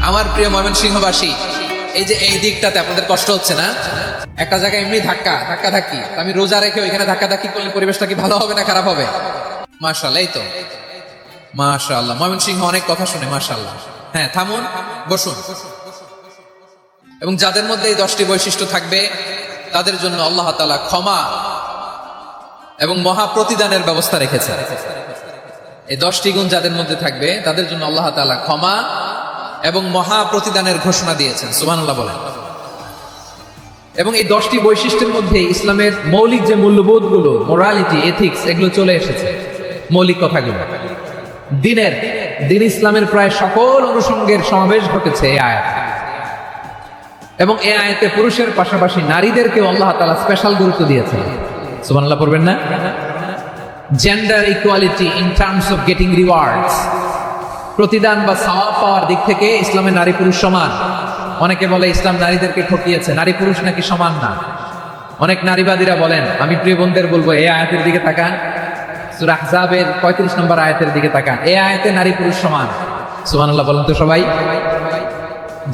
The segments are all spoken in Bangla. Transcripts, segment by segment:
আমার প্রিয় ময়মনসিংহবাসী, এই যে এই দিকটাতে আপনাদের কষ্ট হচ্ছে না? একটা জায়গায় এমনি ধাক্কি, আমি রোজা রেখে ওইখানে ধাক্কি করলে পরিবেশটা কি ভালো হবে না খারাপ হবে? মাশাআল্লাহ, এই তো মাশাআল্লাহ, ময়মনসিংহ অনেক কথা শুনে মাশাআল্লাহ। হ্যাঁ, থামুন, বসুন। এবং যাদের মধ্যে এই 10টি বৈশিষ্ট্য থাকবে তাদের জন্য আল্লাহ তাআলা ক্ষমা এবং মহা প্রতিদানের ব্যবস্থা রেখেছে। এই 10টি গুণ যাদের মধ্যে থাকবে তাদের জন্য আল্লাহ তাআলা ক্ষমা এবং মহা প্রতিদানের ঘোষণা দিয়েছেন। সুবহানাল্লাহ বলেন। এবং এই 10টি বৈশিষ্ট্যের মধ্যে ইসলামের মৌলিক যে মূল্যবোধগুলো, মোরালিটি, এথিক্স, এগুলো চলে এসেছে। মৌলিক কথাগুলো দিন ইসলামের প্রায় সকল অনুষঙ্গের সমাবেশ ঘটেছে এই আয়াত। এবং এই আয়াতে পুরুষের পাশাপাশি নারীদেরকেও আল্লাহ তাআলা স্পেশাল গুরুত্ব দিয়েছেন। সুবহানাল্লাহ পড়বেন না? Gender equality in terms of getting rewards, প্রতিদান বা সওয়াব পাওয়ার দিক থেকে ইসলামে নারী পুরুষ সমান। অনেকে বলে ইসলাম নারীদেরকে ঠকিয়েছে, নারী পুরুষ নাকি সমান না। অনেক নারীবাদীরা বলেন, আমি প্রিয় বোনদের বলবো এই আয়াতের দিকে তাকান, সূরা আহজাবের 35 নম্বর আয়াতের দিকে তাকান। এই আয়াতে নারী পুরুষ সমান। সুবহানাল্লাহ বলেন তো সবাই।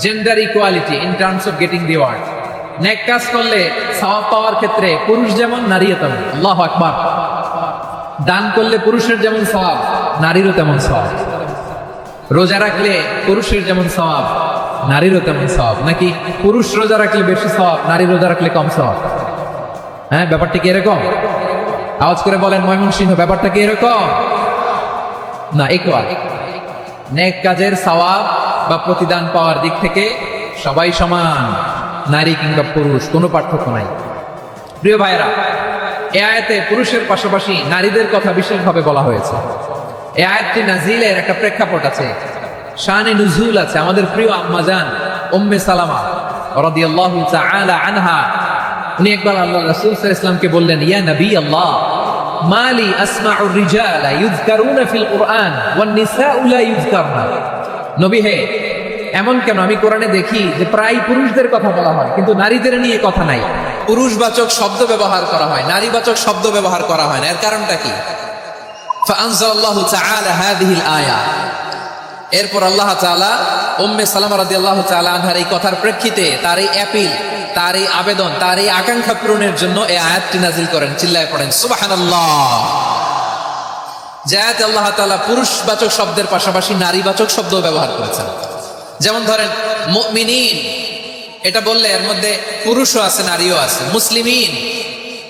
Gender equality in terms of getting reward, নেক কাজ করলে সওয়াব পাওয়ার ক্ষেত্রে পুরুষ যেমন নারীও তেমন। আল্লাহু আকবার। দান করলে পুরুষের যেমন সওয়াব, নারীরও তেমন সওয়াব। রোজা রাখলে পুরুষের যেমন সওয়াব, নারীরও তেমন সওয়াব। নাকি পুরুষ রোজা রাখলে বেশি সওয়াব, নারী রোজা রাখলে কম সওয়াব? হ্যাঁ, ব্যাপারটা কি এরকম? আওয়াজ করে বলেন ময়মনসিংহ, ব্যাপারটা কি এরকম? না, ইকুয়াল। নেক কাজের সওয়াব বা প্রতিদান পাওয়ার দিক থেকে সবাই সমান, নারী কিংবা পুরুষ, কোনো পার্থক্য নাই। প্রিয় ভাইরা, এই আয়াতে পুরুষের পাশাপাশি নারীদের কথা বিশেষভাবে বলা হয়েছে। এই আয়াতটি নাজিলের একটা প্রেক্ষাপট আছে, শানে নুজুল আছে। আমাদের প্রিয় আম্মা জান উম্মে সালামা রাদিয়াল্লাহু তাআলা আনহা, উনি একবার আল্লাহ রাসূল সাল্লাল্লাহু আলাইহি ওয়াসাল্লামকে বললেন, ইয়া নবী আল্লাহ, মালি আসমাউ রিজালা ইযকারুনা ফিল কুরআন ওয়ান নিসাউ লা ইযকারনা। নবী হে, এমন কেন আমি কোরআনে দেখি যে প্রায় পুরুষদের কথা বলা হয় কিন্তু নারীদের নিয়ে কথা নাই। পুরুষবাচক শব্দ ব্যবহার করা হয়, নারীবাচক শব্দ ব্যবহার করা হয় না। এর কারণটা কি? ফাআনজালাল্লাহু তাআলা হাযিহিল আয়া। এরপর আল্লাহ তাআলা উম্মে সালামা রাদিয়াল্লাহু তাআলা আনহার এই কথার প্রেক্ষিতে তার এই অ্যাপিল, তার এই আবেদন, তার এই আকাঙ্ক্ষা পূরণের জন্য এই আয়াতটি নাজিল করেন। চিল্লায় পড়েন সুবহানাল্লাহ। যে আয়াতে আল্লাহ তাআলা পুরুষবাচক শব্দের পাশাপাশি নারীবাচক শব্দ ব্যবহার করেছেন। যেমন ধরেন মুমিনিন, এটা বললে এর মধ্যে পুরুষও আছে নারীও আছে। মুসলিমিন,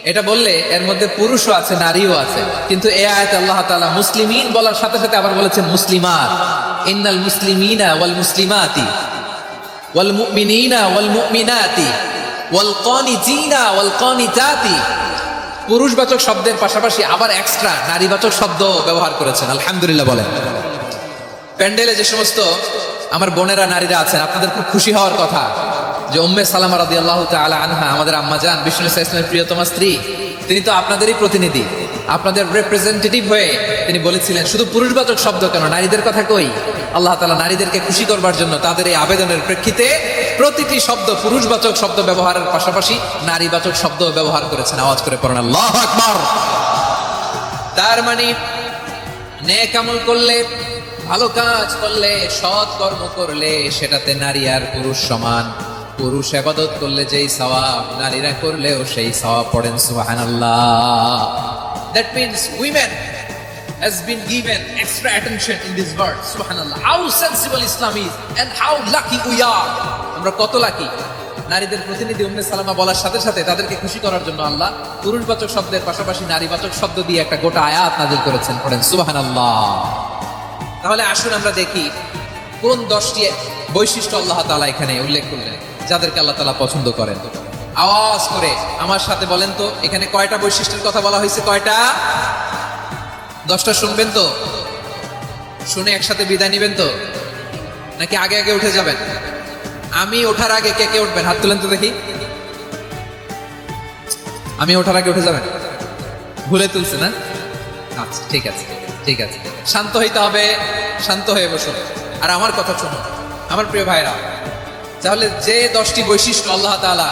এটা বললে এর মধ্যে পুরুষও আছে নারীও আছে। কিন্তু এই আয়াতে আল্লাহ তাআলা মুসলিমিন বলার সাথে সাথে আবার বলেছেন মুসলিমাত। ইন্নাল মুসলিমিনা ওয়াল মুসলিমাতি ওয়াল মুমিনিনা ওয়াল মুমিনাতি ওয়াল কানিতিনা ওয়াল কানিতাতি। পুরুষবাচক শব্দের পাশাপাশি আবার এক্সট্রা নারীবাচক শব্দ ব্যবহার করেছেন। আলহামদুলিল্লাহ বলেন। প্যান্ডেলে যে সমস্ত আমার বোনেরা নারীরা আছেন, আপনাদের খুব খুশি হওয়ার কথা যে উম্মে সালামা রাদিয়াল্লাহু তাআলা আনহা, আমাদের আম্মা জান, বিষ্ণু ইসলামের প্রিয়তমা স্ত্রী, তিনি তো আপনাদেরই প্রতিনিধি, আপনাদের রিপ্রেজেন্টেটিভ হয়ে তিনি বলেছিলেন শুধু পুরুষবাচক শব্দ কেন, নারীদের কথা কই। আল্লাহ তাআলা নারীদেরকে খুশি করবার জন্য তাদের এই আবেদনের প্রেক্ষিতে প্রতিটি শব্দ পুরুষবাচক শব্দ ব্যবহারের পাশাপাশি নারীবাচক শব্দ ব্যবহার করেছেন। আওয়াজ করে পড়েন আল্লাহু আকবার। তার মানে নেক আমল করলে, ভালো কাজ করলে, সৎ কর্ম করলে সেটাতে নারী আর পুরুষ সমান। পুরুষ ইবাদত করলে যেই সওয়াব, নারীরা করলেও সেই সওয়াব। পড়েন সুবহানাল্লাহ। That means women has been given extra attention in this verse. Subhanallah. How sensible Islam is and how lucky we are. আমরা কত লাকি। নারীদের প্রতিনিধি উম্মে সালামা বলার সাথে সাথে তাদেরকে খুশি করার জন্য আল্লাহ পুরুষবাচক শব্দের পাশাপাশি নারীবাচক শব্দ দিয়ে একটা গোটা আয়াত নাযিল করেছেন। পড়েন সুবহানাল্লাহ। তাহলে আসুন আমরা দেখি কোন 10টি বৈশিষ্ট্য আল্লাহ তাআলা এখানে উল্লেখ করলেন যাদেরকে আল্লাহ তাআলা পছন্দ করেন। আওয়াজ করে আমার সাথে বলেন তো, এখানে কয়টা বৈশিষ্ট্যের কথা বলা হয়েছে? কয়টা? 10টা শুনবেন তো? শুনে একসাথে বিদায় নেবেন তো, নাকি আগে আগে উঠে যাবেন? আমি ওঠার আগে কে কে উঠবেন? হাত তুলেন তো দেখি। আমি ওঠার আগে উঠে যাবেন? ভুলে তুলছে না? আচ্ছা, ঠিক আছে ঠিক আছে। শান্ত হইতে হবে, শান্ত হয়ে বসুন আর আমার কথা শুনুন আমার প্রিয় ভাইরা। তাহলে যে 10টি বৈশিষ্ট্য আল্লাহ তাআলা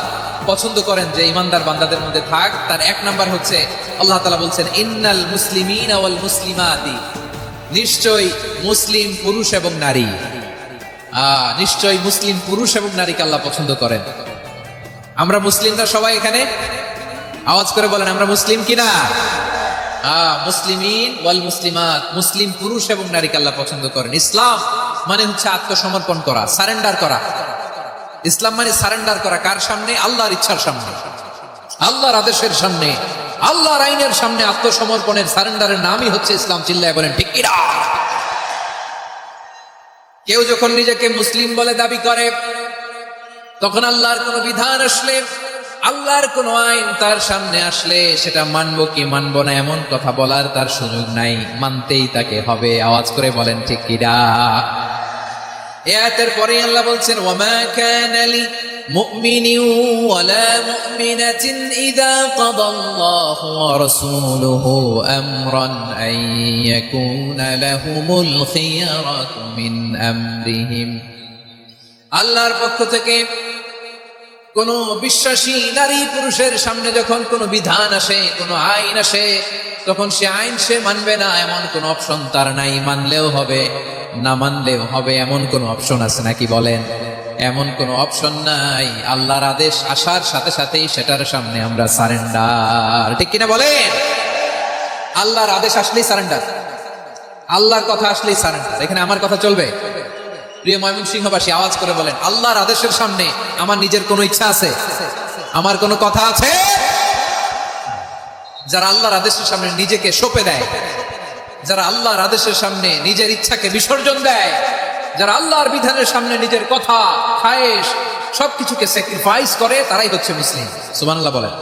পছন্দ করেন যে ইমানদার বান্দাদের মধ্যে থাক, তার এক নাম্বার হচ্ছে আল্লাহ তাআলা বলছেন ইন্নাল মুসলিমিনা ওয়াল মুসলিমাতি, নিশ্চয়ই মুসলিম পুরুষ এবং নারী। নিশ্চয়ই মুসলিম পুরুষ এবং নারীকে আল্লাহ পছন্দ করেন। আমরা মুসলিমরা সবাই এখানে আওয়াজ করে বলেন আমরা মুসলিম কিনা? মুসলিমিন ওয়াল মুসলিমাত, মুসলিম পুরুষ এবং নারীকে আল্লাহ পছন্দ করেন। ইসলাম মানে হচ্ছে আত্মসমর্পণ করা, সারেন্ডার করা। ইসলাম মানে সারেন্ডার করা কার সামনে? আল্লাহর ইচ্ছার সামনে, আল্লাহর আদেশের সামনে, আল্লাহর আইনের সামনে আত্মসমর্পণের সারেন্ডারের নামই হচ্ছে ইসলাম। চিল্লায় বলেন ঠিক কিনা? কেউ যখন নিজেকে মুসলিম বলে দাবি করে, তখন আল্লাহর কোন বিধান আসলে, আল্লাহর কোন আইন তার সামনে আসলে সেটা মানবো কি মানবো না এমন কথা বলার তার সুযোগ নাই, মানতেই তাকে হবে। আওয়াজ করে বলেন ঠিক কিনা? এই আয়াতের পরে আল্লাহ বলছেন ওয়ামা কানা লি মুমিনিন ওয়ালা মুমিনাতিন ইযা কাদাল্লাহু ওয়া রাসূলুহু আমরান আন ইয়াকুনা লাহুমুল খিয়ারাতু মিন আমরিহিম। আল্লাহর পক্ষ থেকে কোন বিশ্বাসী নারী পুরুষের সামনে যখন কোন বিধান আসে, কোন আইন আসে, তখন সে আইন সে মানবে না এমন কোন অপশন তার নাই। মানলেও হবে, না মানলেও হবে এমন কোন অপশন আছে নাকি বলেন? এমন কোন অপশন নাই। আল্লাহর আদেশ আসার সাথে সাথেই সেটার সামনে আমরা সারেন্ডার। ঠিক কিনা বলেন? আল্লাহর আদেশ আসলেই সারেন্ডার, আল্লাহর কথা আসলেই সারেন্ডার। এখানে আমার কথা চলবে? প্রিয় ময়মনসিংহবাসী আওয়াজ করে বলেন আল্লাহর আদেশের সামনে আমার নিজের কোনো ইচ্ছা আছে? আমার কোনো কথা আছে? যারা আল্লাহর আদেশের সামনে নিজেকে সঁপে দেয়, যারা আল্লাহর আদেশের সামনে নিজের ইচ্ছাকে বিসর্জন দেয়, যারা আল্লাহর বিধানের সামনে নিজের কথা, খায়েশ সবকিছুকে স্যাক্রিফাইস করে, তারাই হচ্ছে মুসলিম। সুবহানাল্লাহ বলেন।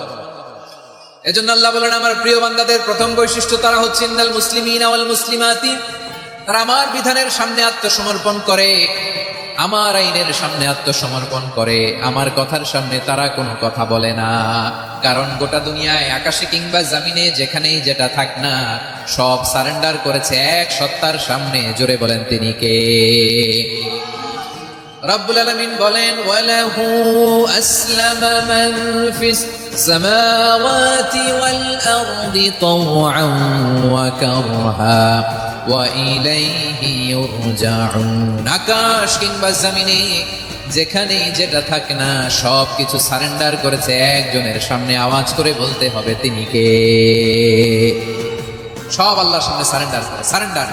এজন্য আল্লাহ বলেন আমার প্রিয় বান্দাদের প্রথম বৈশিষ্ট্য তারা হচ্ছে ইন্নাল মুসলিমিনা ওয়াল মুসলিমাতি, তারা আমার বিধানের সামনে আত্মসমর্পণ করে, আমার আইনের সামনে আত্মসমর্পণ করে, আমার কথার সামনে তারা কোনো কথা বলে না। কারণ গোটা দুনিয়ায় আকাশে কিংবা জমিনে যেখানেই যেটা থাক না, সব সারেন্ডার করেছে এক সত্তার সামনে। জোরে বলেন তিনি কে? রব্বুল আলামিন বলেন ওয়ালাহু আসলামা মান ফিস সামাওয়াতি ওয়াল আরদি তাওআন ওয়া কারহা ওয়া ইলাইহি ইউরজাউন। আকাশ কিংবা জমিনে যেখানেই যেটা থাকে না, সব কিছু সারেন্ডার করেছে একজনের সামনে। আওয়াজ করে বলতে হবে তিনি কে? সব আল্লাহর সামনে সারেন্ডার করে। সারেন্ডার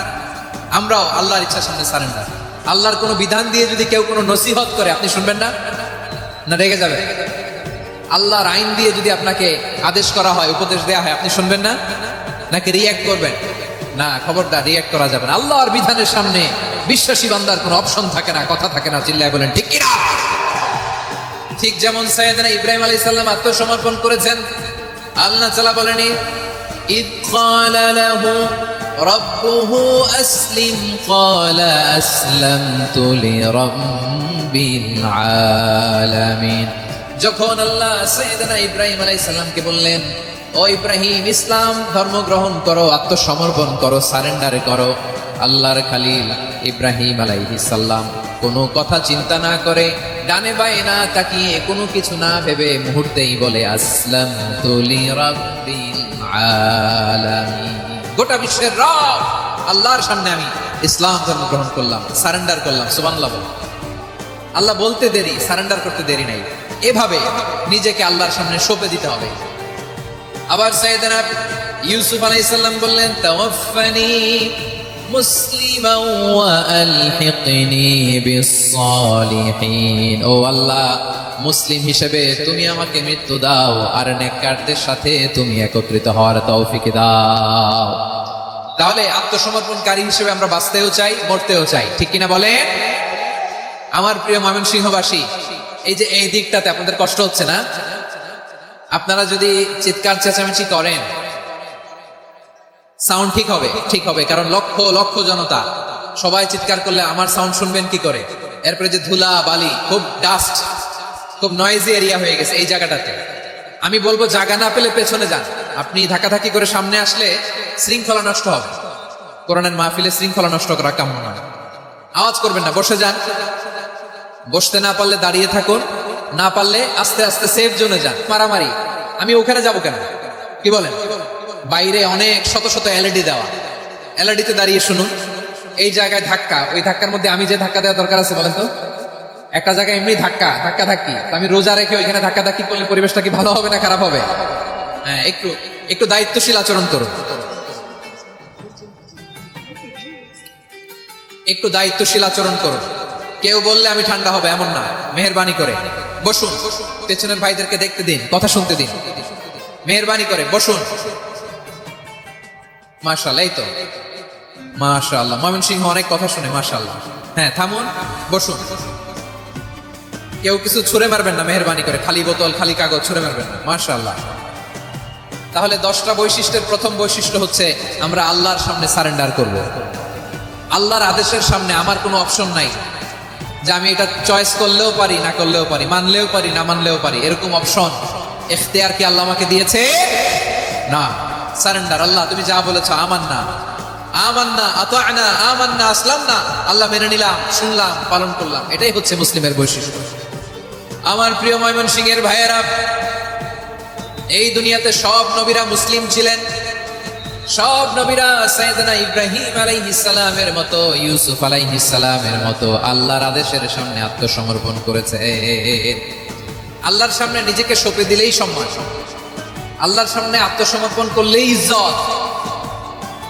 আমরাও আল্লাহর ইচ্ছার সামনে সারেন্ডার। আল্লাহর কোনো বিধান দিয়ে যদি কেউ কোনো নসিহত করে, আপনি শুনবেন না? না রেগে যাবে? আল্লাহর আইন দিয়ে যদি আপনাকে আদেশ করা হয়, উপদেশ দেওয়া হয়, আপনি শুনবেন না? নাকি রিয়্যাক্ট করবেন? না, খবরদার রিয়্যাক্ট করা যাবে না। আল্লাহর বিধানের সামনে বিশ্বাসী বান্দার কোনো অপশন থাকে না, কথা থাকে না। চিল্লায় বলেন ঠিক কিনা? ঠিক যেমন সাইয়েদনা ইব্রাহিম আলাইহিস সালাম আত্মসমর্পণ করেছেন। আল্লাহ তাআলা বলেনি ইদ ক্বালা লাহু রাব্বুহু আসলিম ক্বালা আসলামতু লিরাব্বিল আলামিন। যখন আল্লাহ সাইয়েদনা ইব্রাহিম আলাইহিস সালামকে বললেন ও ইব্রাহিম ইসলাম ধর্ম গ্রহণ করো, আত্মসমর্পণ করো, সারেন্ডার করো, আল্লাহর খালিল ইব্রাহিম আলাইহিস সালাম কোনো কথা চিন্তা না করে, ডানে বায়ে না তাকিয়ে, কোনো কিছু না ভেবে মুহূর্তেই বলে আসলামতু লিরাব্বিল আলামিন। গোটা বিশ্বের রব আল্লাহর সামনে আমি ইসলাম ধর্ম গ্রহণ করলাম, সারেন্ডার করলাম। সুবহানাল্লাহ। আল্লাহ বলতে দেরি, সারেন্ডার করতে দেরি নাই। এভাবে নিজেকে আল্লাহর সামনে সঁপে দিতে হবে। আবার সাইয়েদনা ইউসুফ আলাইহিস সালাম বললেন তাওয়াফফানি মুসলিমান ওয়া আলহিকনি বিস-সালিহিন। ও আল্লাহ, মুসলিম হিসেবে তুমি আমাকে মৃত্যু দাও আর নেককারদের সাথে তুমি একত্রিত হওয়ার তৌফিক দাও। তাহলে আত্মসমর্পণকারী হিসেবে আমরা বাঁচতেও চাই, মরতেও চাই। ঠিক কিনা বলেন? আমার প্রিয় ময়মনসিংহবাসী, এই যে এই দিকটাতে আপনাদের কষ্ট হচ্ছে না? আপনারা যদি চিৎকার চেঁচামেচি করেন, সাউন্ড ঠিক হবে? ঠিক হবে, কারণ লক্ষ লক্ষ জনতা, সবাই চিৎকার করলে আমার সাউন্ড শুনবেন কি করে? এরপরে যে ধুলা বালি, খুব ডাস্ট, খুব নয়েজি এরিয়া হয়ে গেছে এই জায়গাটাতে। আমি বলবো জায়গা না পেলে পেছনে যান। আপনি ধাক্কাধাক্কি করে সামনে আসলে শৃঙ্খলা নষ্ট হবে। কোরআনের মাহফিলে শৃঙ্খলা নষ্ট করা কাম্য নয়। আওয়াজ করবেন না, বসে যান। বসতে না পারলে দাঁড়িয়ে থাকুন, না পারলে আস্তে আস্তে সেফ জোনে যান। মারামারি আমি ওখানে যাব কেন? কি বলেন? বাইরে অনেক শত শত এলইডি দেওয়া, এলইডিতে দাঁড়িয়ে শুনুন। এই জায়গায় ধাক্কা, ওই ধাক্কার মধ্যে আমি যে ধাক্কা দেওয়া দরকার আছে বলেন তো? একটা জায়গায় এমনি ধাক্কা ধাক্কি, আমি রোজা রেখে ওইখানে ধাক্কা ধাক্কি করলে পরিবেশটা কি ভালো হবে না খারাপ হবে? হ্যাঁ, একটু একটু দায়িত্বশীল আচরণ করুন, একটু দায়িত্বশীল আচরণ করুন। কেউ বললে আমি ঠান্ডা হবে এমন না, মেহেরবানি করে বসুন। পেছনের ভাইদেরকে দেখতে দিন, কথা শুনতে দিন, মেহেরবানি করে বসুন। মাশাআল্লাহ, এই তো মাশাআল্লাহ, ময়মনসিংহ অনেক কথা শুনে, মাশাআল্লাহ। হ্যাঁ, থামুন, বসুন। কেউ কিছু ছুঁড়ে মারবেন না, মেহেরবানি করে, খালি বোতল খালি কাগজ ছুঁড়ে মারবেন না, মাশাআল্লাহ। তাহলে 10টা বৈশিষ্ট্যের প্রথম বৈশিষ্ট্য হচ্ছে আমরা আল্লাহর সামনে সারেন্ডার করব। আল্লাহর আদেশের সামনে আমার কোনো অপশন নাই যে আমি এটা চয়েস করলেও পারি না করলেও পারি, মানলেও পারি না মানলেও পারি, এরকম অপশন ইখতিয়ার কি আল্লাহ আমাকে দিয়েছে? না। সারেন্ডার, আল্লাহ তুমি যা বলেছো আমান্না আমান্না আতা'না আমান্না আসলামনা, আল্লাহ মেনে নিলাম, শুনলাম, পালন করলাম। এটাই হচ্ছে মুসলিমের বৈশিষ্ট্য। আমার প্রিয় ময়মনসিংহের ভাইয়েরা, এই দুনিয়াতে সব নবীরা মুসলিম ছিলেন। সব নবীরা সাইয়েদনা ইব্রাহিম আলাইহিস সালামের মতো, ইউসুফ আলাইহিস সালামের মতো আল্লাহর আদেশের সামনে আত্মসমর্পণ করেছে। আল্লাহর সামনে নিজেকে সঁপে দিলেই সম্মান, আল্লাহর সামনে আত্মসমর্পণ করলেই ইজ্জত।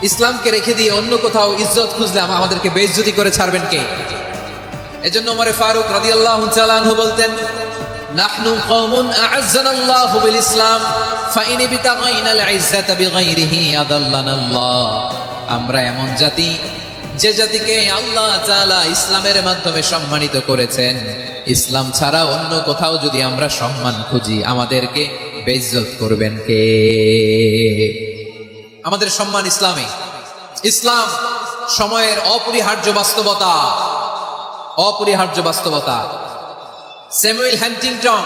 ইসলামকে রেখে দিয়ে অন্য কোথাও ইজ্জত খুঁজলে আমাদেরকে বেইজ্জতি করে ছাড়বেন কে? এজন্য ওমর ফারুক রাদিয়াল্লাহু তাআলা আনহু বলতেন, নাহনু কওমুন আ'আজ্জানাল্লাহু বিল ইসলাম ফাইন বিতাগাইনাল ইজ্জাতা বিগাইরিহি আদাল্লানাল্লাহ। আমরা এমন জাতি, যে জাতিকে আল্লাহ তাআলা ইসলামের মাধ্যমে সম্মানিত করেছেন। ইসলাম ছাড়া অন্য কোথাও যদি আমরা সম্মান খুঁজি, আমাদেরকে বেইজ্জত করবেন কে? আমাদের সম্মান ইসলামে। ইসলাম সময়ের অপরিহার্য বাস্তবতা, অপরিহার্য বাস্তবতা। স্যামুয়েল হ্যান্টিংটন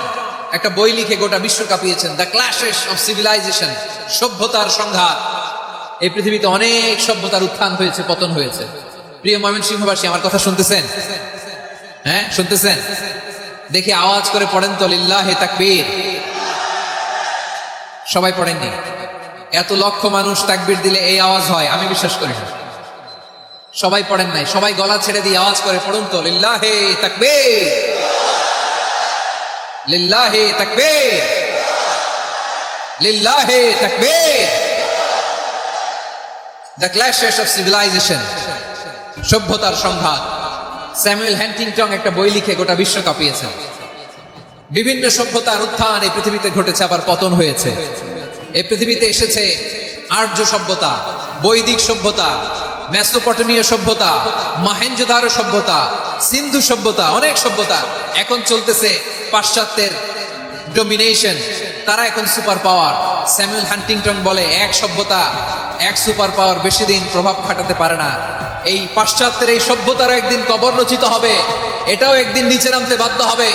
একটা বই লিখে গোটা বিশ্ব কাঁপিয়েছেন, দ্য ক্ল্যাশেস অফ সিভিলাইজেশন, সভ্যতার সংঘাত। এই পৃথিবীতে অনেক সভ্যতার উত্থান হয়েছে, পতন হয়েছে। প্রিয় ময়মনসিংহবাসী, আমার কথা শুনতেছেন? হ্যাঁ, শুনতেছেন? দেখি আওয়াজ করে পড়েন তো, লিল্লাহি তাকবীর। সবাই পড়েননি? এত লক্ষ মানুষ তাকবীর দিলে এই আওয়াজ হয়? আমি বিশ্বাস করি না। সবাই পড়েন নাই, সবাই গলা ছেড়ে দিয়ে আওয়াজ করে পড়ুন তো, লিল্লাহি তাকবীর, লিল্লাহি তাকবীর, লিল্লাহি তাকবীর। দ্য ক্ল্যাশেস অফ সিভিলাইজেশন, সভ্যতার সংঘাত। স্যামুয়েল হ্যান্টিংটন একটা বই লিখে গোটা বিশ্ব কাঁপিয়েছেন। বিভিন্ন সভ্যতার উত্থান এই পৃথিবীতে ঘটেছে, আবার পতন হয়েছে। এই পৃথিবীতে এসেছে আর্য সভ্যতা, বৈদিক সভ্যতা, মেসোপটেমীয় সভ্যতা, মহেঞ্জোদারো সভ্যতা, সিন্ধু সভ্যতা, অনেক সভ্যতা। এখন চলতেছে পাশ্চাত্যের ডমিনেশন, তারা এখন সুপার পাওয়ার। স্যামুয়েল হ্যান্টিংটন বলে, এক সভ্যতা, এক সুপার পাওয়ার বেশি দিন প্রভাব খাটাতে পারে না। এই পাশ্চাত্যের এই সভ্যতারও একদিন কবর রচিত হবে, এটাও একদিন নিচে নামতে বাধ্য হবে।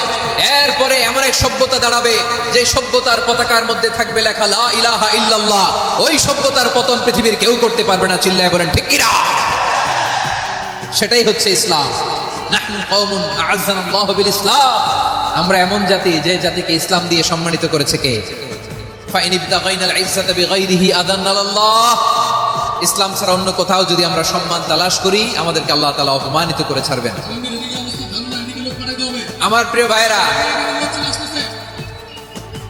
এরপরে এমন এক সভ্যতা দাঁড়াবে, যে সভ্যতার পতাকার মধ্যে থাকবে লেখা লা ইলাহা ইল্লাল্লাহ। ওই সভ্যতার পতন পৃথিবীর কেউ করতে পারবে না। চিল্লায় বলেন ঠিক কিনা? সেটাই হচ্ছে ইসলাম। নাহনু কওমুন আ'আজ্জানাল্লাহু বিল ইসলাম। আমরা এমন জাতি, যে জাতিকে ইসলাম দিয়ে সম্মানিত করেছে কে? ফাইন ইবতাগাইনাল ইজ্জাতা বিগাইরিহি আদাল্লানাল্লাহ। ইসলাম ছাড়া অন্য কোথাও যদি আমরা সম্মান তালাশ করি, আমাদেরকে আল্লাহ তাআলা অপমানিত করে ছাড়বেন। আমার প্রিয় ভাইরা,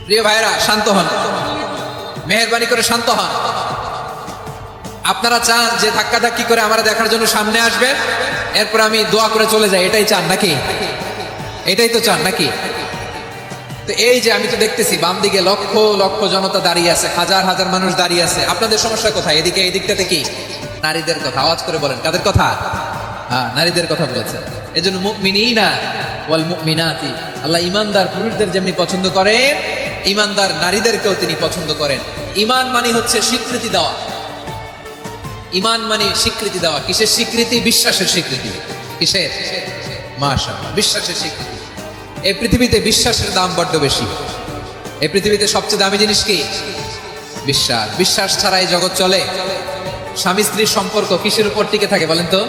প্রিয় ভাইরা, শান্ত হন, মেহেরবানি করে শান্ত হন। আপনারা চান যে ধাক্কাধাক্কি করে আমরা দেখার জন্য সামনে আসবেন, এরপর আমি দোয়া করে চলে যাই, এটাই চান নাকি? এটাই তো চান নাকি? তো এই যে আমি তো দেখতেছি বাম দিকে লক্ষ লক্ষ জনতা দাঁড়িয়ে আছে, হাজার হাজার মানুষ দাঁড়িয়ে আছে। আপনাদের সমস্যা কোথায়? এদিকে, এই দিকটাতে কি? নারীদের কথা। আওয়াজ করে বলেন, কাদের কথা? হ্যাঁ, নারীদের কথা বলেছেন। এজন্য মুমিনিনা ওয়াল মুমিনাতি, আল্লাহ ইমানদার পুরুষদের যেমনি পছন্দ করেন, ইমানদার নারীদেরকেও তিনি পছন্দ করেন। ঈমান মানে হচ্ছে স্বীকৃতি দেওয়া। ঈমান মানে স্বীকৃতি দেওয়া। কিসের স্বীকৃতি? বিশ্বাসের স্বীকৃতি। কিসের? মাশাআল্লাহ, বিশ্বাসের স্বীকৃতি। এই পৃথিবীতে বিশ্বাসের দাম বড্ড বেশি। এই পৃথিবীতে সবচেয়ে দামি জিনিস কি? বিশ্বাস। বিশ্বাস ছাড়া এই জগৎ চলে? স্বামী স্ত্রীর সম্পর্ক কিসের উপর টিকে থাকে বলেন তো?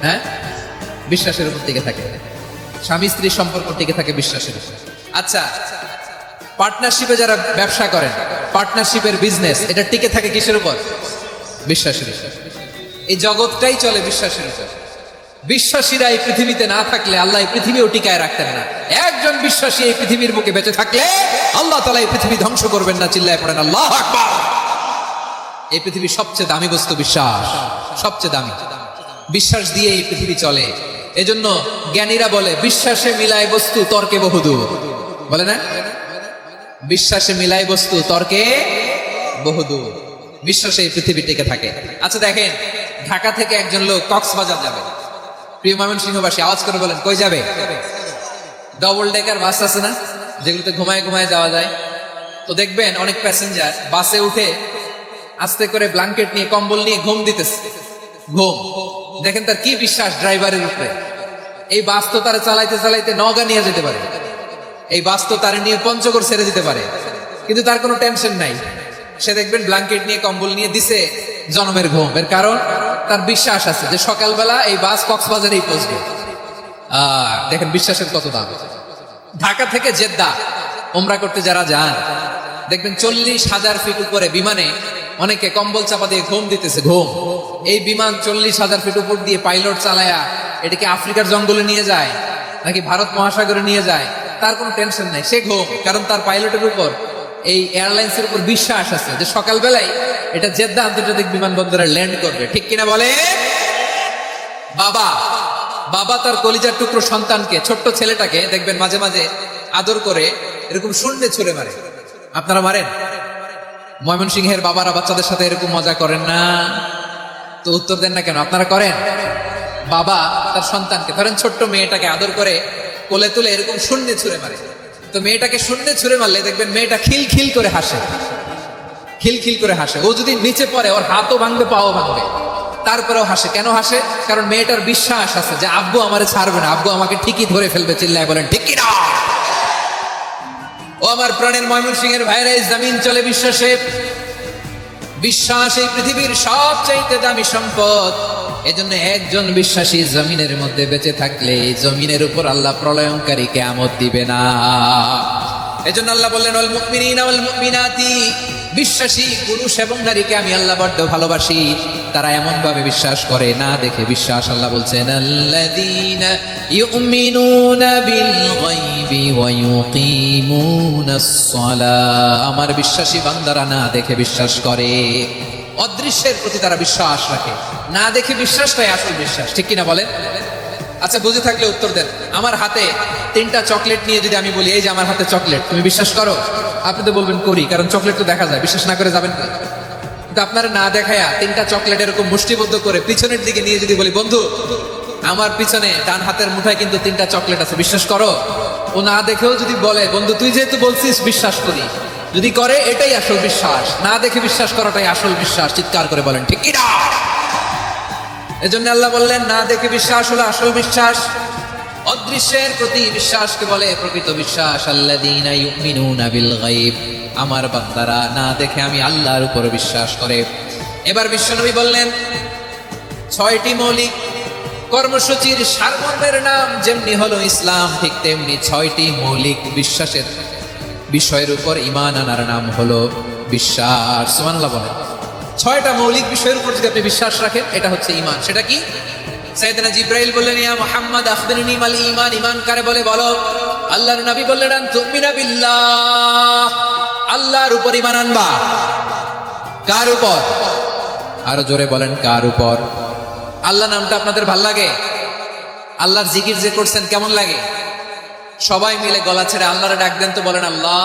হ্যাঁ, বিশ্বাসের উপর টিকে থাকে। স্বামী স্ত্রীর সম্পর্ক টিকে থাকে বিশ্বাসের উপর। আচ্ছা, পার্টনারশিপে যারা ব্যবসা করেন, পার্টনারশিপের বিজনেস, এটা টিকে থাকে কিসের উপর? বিশ্বাসের উপর। এই জগৎটাই চলে বিশ্বাসের উপর। বিশ্বাসীরা এই পৃথিবীতে না থাকলে আল্লাহ এই পৃথিবীও টিকায় রাখতেন না। একজন বিশ্বাসী এই পৃথিবীর বুকে বেঁচে থাকলে আল্লাহ তাআলা এই পৃথিবী ধ্বংস করবেন না। চিল্লায় পড়েন আল্লাহু আকবার। এই পৃথিবীর সবচেয়ে দামি বস্তু বিশ্বাস, সবচেয়ে দামি। বিশ্বাস দিয়ে এই পৃথিবী চলে। এজন্য জ্ঞানীরা বলে বিশ্বাসে মিলায় বস্তু তর্কে বহুদূর, বলে না? বিশ্বাসে মিলায় বস্তু তর্কে বহুদূর। বিশ্বাসে এই পৃথিবী টিকে থাকে। আচ্ছা দেখেন, ঢাকা থেকে একজন লোক কক্সবাজার যাবে। প্রিয় ময়মনসিংহবাসী আওয়াজ করে বলেন কই যাবে? ডবল ডেকার বাস আছে না, যেগুলোতে ঘুমায় ঘুমায় যাওয়া যায়। তো দেখবেন অনেক প্যাসেঞ্জার বাসে উঠে আস্তে করে ব্ল্যাঙ্কেট নিয়ে কম্বল নিয়ে ঘুম দিতেছে। ঘুম দেখেন তার কি বিশ্বাস ড্রাইভারের উপরে। এই বাস তো তারা চালাইতে চালাইতে নওগাঁ নিয়ে যেতে পারে, এই বাস তো তার নিয়ে পঞ্চগড় ছেড়ে দিতে পারে, কিন্তু তার কোনো টেনশন নাই। সে দেখবেন ব্ল্যাঙ্কেট নিয়ে কম্বল নিয়ে দিছে জনমের ঘুম। এর কারণ তার বিশ্বাস আছে যে সকালবেলা এই বাস কক্সবাজারেই পৌঁছবে। দেখেন বিশ্বাসের কত দাম। ঢাকা থেকে জেদ্দা ওমরা করতে যারা যান দেখবেন 40,000 ফিট উপরে বিমানে অনেকে কম্বল চাপা দিয়ে ঘুম দিতেছে। ঘুম এই বিমান 40,000 ফিট উপর দিয়ে পাইলট চালায়া এটাকে আফ্রিকার জঙ্গলে নিয়ে যায় নাকি ভারত মহাসাগরে নিয়ে যায় তার কোনো টেনশন নাই। সে ঘুম, কারণ তার পাইলটের উপর এই এয়ারলাইন্সের উপর বিশ্বাস আছে যে সকালবেলায় এটা জেদ্দা আন্তর্জাতিক বিমানবন্দরে ল্যান্ড করবে। ঠিক কিনা বলে? বাবা বাবা তার কলিজার টুকরো সন্তানকে, ছোট্ট ছেলেটাকে দেখবেন মাঝে মাঝে আদর করে এরকম শূন্যে ছুঁড়ে মারে। আপনারা মারেন? ময়মনসিংহের বাবারা বাচ্চাদের সাথে এরকম মজা করেন না? তো উত্তর দেন না কেন? আপনারা করেন? বাবা তার সন্তানকে, ধরেন ছোট্ট মেয়েটাকে আদর করে কোলে তুলে এরকম শূন্যে ছুঁড়ে মারে। তো মেয়েটাকে শূন্যে ছুঁড়ে মারলে দেখবেন মেয়েটা খিলখিল করে হাসে, খিলখিল করে হাসে। ও যদি নিচে পড়ে ওর হাতও ভাঙবে, পাও ভাঙবে, তারপরেও হাসে। কেন হাসে? কারণ মেয়েটার বিশ্বাস আছে যে আব্বু আমারে ছাড়বে না, আব্বু আমাকে ঠিকই ধরে ফেলবে। চিল্লায় বলেন ঠিক কিনা? ও আমার প্রাণের ময়মনসিংহের ভাইরা, এই জমিন চলে বিশ্বাসে। বিশ্বাস এই পৃথিবীর সবচাইতে দামি সম্পদ। এজন্য একজন বিশ্বাসী জমিনের মধ্যে বেঁচে থাকলে এই জমিনের উপর আল্লাহ প্রলয়ঙ্কারী কিয়ামত দিবে না। এজন্য আল্লাহ বললেন ওয়াল মুমিনিনা ওয়াল মুমিনাতি, বিশ্বাসী পুরুষ এবং নারীকে আমি আল্লাহ বড্ড ভালোবাসি। তারা এমন ভাবে বিশ্বাস করে না দেখে বিশ্বাস। আল্লাহ বলছেন আল্লাযীনা ইউমিনুনা বিল গায়বি ওয়া ইউকিমুনাস সালাহ, আমার বিশ্বাসী বান্দারা না দেখে বিশ্বাস করে। অদৃশ্যের প্রতি তারা বিশ্বাস রাখে, না দেখে বিশ্বাসটাই আসল বিশ্বাস। ঠিক কিনা বলেন? আচ্ছা বুঝে থাকলে উত্তর দেন। আমার হাতে 3টা চকলেট নিয়ে যদি আমি বলি এই যে আমার হাতে চকলেট, তুমি বিশ্বাস করো? আপনি তো বলবেন করি, কারণ চকলেট তো দেখা যায়। বিশ্বাস না করে যাবেন না। কিন্তু আপনারা না দেখায়া 3টা চকলেট এরকম মুষ্টিবদ্ধ করে পিছনের দিকে নিয়ে যদি বলি বন্ধু আমার পিছনে ডান হাতের মুঠায় কিন্তু 3টা চকলেট আছে, বিশ্বাস করো? ও না দেখেও যদি বলে বন্ধু তুই যেহেতু বলছিস বিশ্বাস করি, যদি করে এটাই আসল বিশ্বাস। না দেখে বিশ্বাস করাটাই আসল বিশ্বাস। চিৎকার করে বলেন ঠিক কিনা? এজন্য আল্লাহ বললেন না দেখে বিশ্বাস হলো আসল বিশ্বাস। অদৃশ্যের প্রতি বিশ্বাসকে বলে প্রকৃত বিশ্বাস। আল্লাযীনা ইউমিনুনা বিল গায়ব, আমার বান্দারা না দেখে আমি আল্লাহর উপর বিশ্বাস করে। এবার বিশ্বনবী বললেন 6টি মৌলিক কর্মসূচির সারমর্মের নাম যেমনি হলো ইসলাম, ঠিক তেমনি 6টি মৌলিক বিশ্বাসের বিষয়ের উপর ঈমান আনার নাম হলো বিশ্বাস। সুবহানাল্লাহ বলেন। 6টা মৌলিক বিষয়ের উপর যদি আপনি বিশ্বাস রাখেন এটা হচ্ছে ঈমান। সেটা কি? সাইয়েদনা জিবরাইল বললেন ইয়া মুহাম্মদ আখবিরনি মাল ঈমান, ঈমান কারে বলে বলো। আল্লাহর নবী বললেন আন তুমিনা বিল্লাহ, আল্লাহর উপর ঈমান আনবা। কার উপর? আরো জোরে বলেন কার উপর? আল্লাহ নামটা আপনাদের ভাল লাগে? আল্লাহর জিকির যে করছেন কেমন লাগে? সবাই মিলে গলা ছেড়ে আল্লাহরে ডাক দেন তো, বলেন আল্লাহ।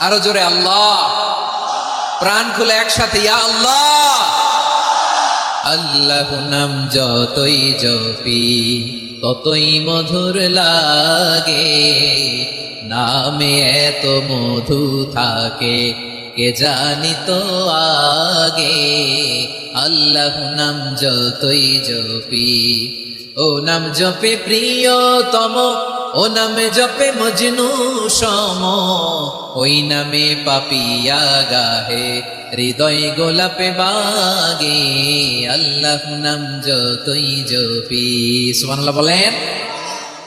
আরো জোরে আল্লাহ। প্রাণ খুলে একসাথে ইয়া আল্লাহ। আল্লাহ নাম যতই জপি ততই মধুর লাগে, নামে এত মধু থাকে কে জানি তো আগে। আল্লাহ নাম যতই জপি, ও নাম জপে প্রিয়তম, ও নামে জপে মজনু সম, ওই নামে পাপিয়া গাহে হৃদয় গোলাপে বাগে। আল্লাহ নাম যতই জপি। সুবহানাল্লাহ বলেন।